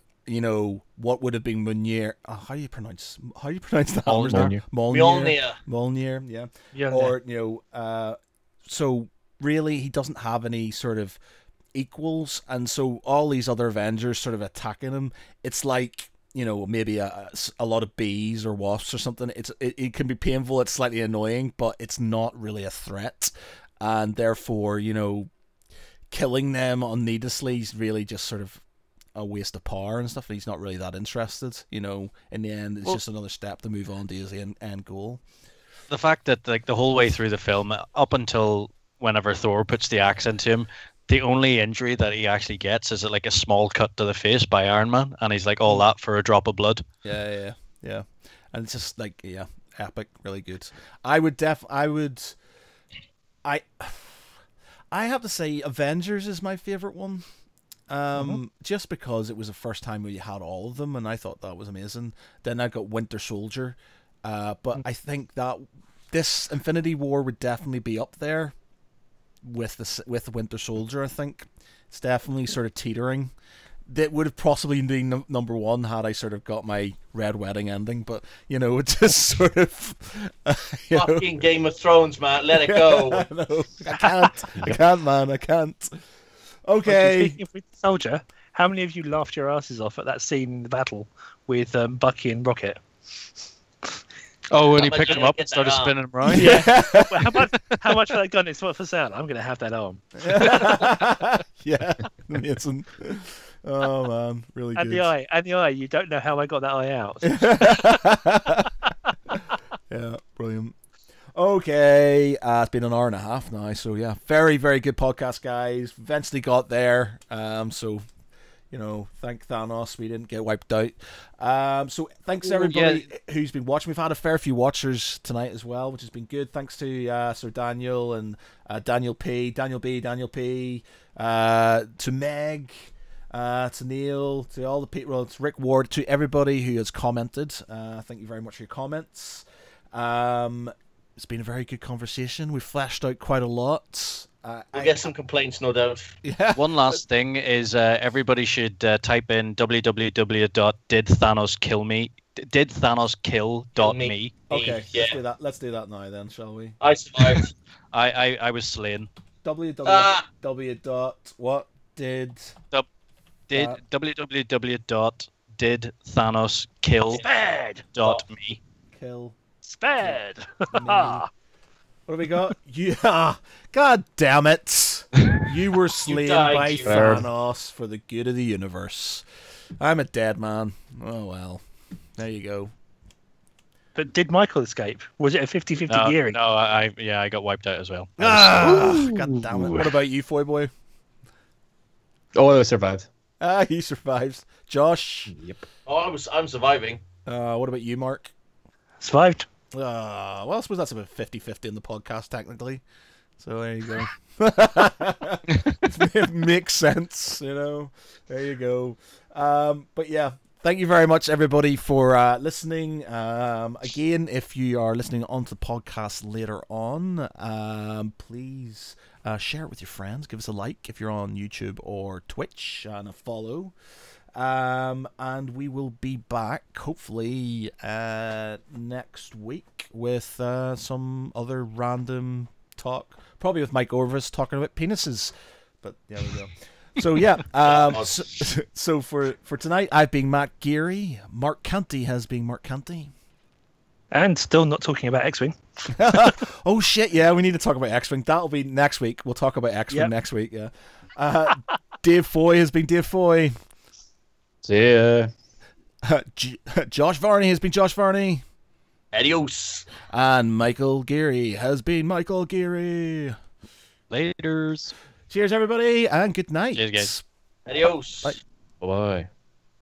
what would have been Mjolnir. How do you pronounce the hammer's name? Mjolnir, yeah. Or so really he doesn't have any sort of equals, and so all these other Avengers sort of attacking him, it's like maybe a lot of bees or wasps or something. It can be painful, it's slightly annoying, but it's not really a threat, and therefore killing them unneedlessly is really just sort of a waste of power and stuff, and he's not really that interested. In the end, it's just another step to move on to his end goal. The fact that like the whole way through the film, up until whenever Thor puts the axe into him, the only injury that he actually gets is like a small cut to the face by Iron Man, and he's like, all that for a drop of blood. Yeah. And it's just like, epic, really good. I have to say Avengers is my favorite one. Just because it was the first time where you had all of them, and I thought that was amazing. Then I got Winter Soldier, but I think that this Infinity War would definitely be up there with Winter Soldier. I think it's definitely sort of teetering. That would have possibly been number one had I sort of got my Red Wedding ending, but it just sort of fucking Game of Thrones, man. Let it go. I can't, man. I can't. Okay. Speaking of Winter Soldier, how many of you laughed your asses off at that scene in the battle with Bucky and Rocket? Oh, when he picked him up and started spinning him around? Yeah. How much for that gun? It's not for sale. I'm going to have that arm. Yeah. Amazing. Oh, man. Really and good. The eye. You don't know how I got that eye out. Yeah, brilliant. Okay. It's been an hour and a half now. So, yeah. Very, very good podcast, guys. Eventually got there. So... thank Thanos, we didn't get wiped out. So thanks everybody who's been watching. We've had a fair few watchers tonight as well, which has been good. Thanks to Sir Daniel and Daniel B, to Meg, to Neil, to all the people, to Rick Ward, to everybody who has commented. Thank you very much for your comments. It's been a very good conversation. We've fleshed out quite a lot. We'll get some complaints, no doubt. Yeah. One last thing is everybody should type in www.didthanos.me. Okay, Yeah. Let's do that now then, shall we? I survived. I was slain. Spared. www.didthaноskill.me. Kill. Spared. What do we got? Yeah. God damn it. You were slain by Thanos for the good of the universe. I'm a dead man. Oh, well. There you go. But did Michael escape? Was it a 50-50 gearing? No, I got wiped out as well. God damn it. What about you, Foy Boy? Oh, I survived. He survives. Josh? Yep. Oh, I'm surviving. What about you, Mark? Survived. Well, I suppose that's about 50-50 in the podcast, technically. So there you go. It makes sense, There you go. But yeah, thank you very much, everybody, for listening. Again, if you are listening onto the podcast later on, please share it with your friends. Give us a like if you're on YouTube or Twitch, and a follow. And we will be back hopefully next week with some other random talk, probably with Mike Orvis talking about penises. But there we go. So yeah, so for tonight, I've been Matt Geary. Mark Canty has been Mark Canty. And still not talking about X-Wing. Oh shit! Yeah, we need to talk about X-Wing. That'll be next week. We'll talk about X-Wing next week. Yeah. Dave Foy has been Dave Foy. See ya. Josh Varney has been Josh Varney. Adios. And Michael Geary has been Michael Geary. Laters. Cheers, everybody, and good night. Cheers, guys. Adios. Bye. Bye.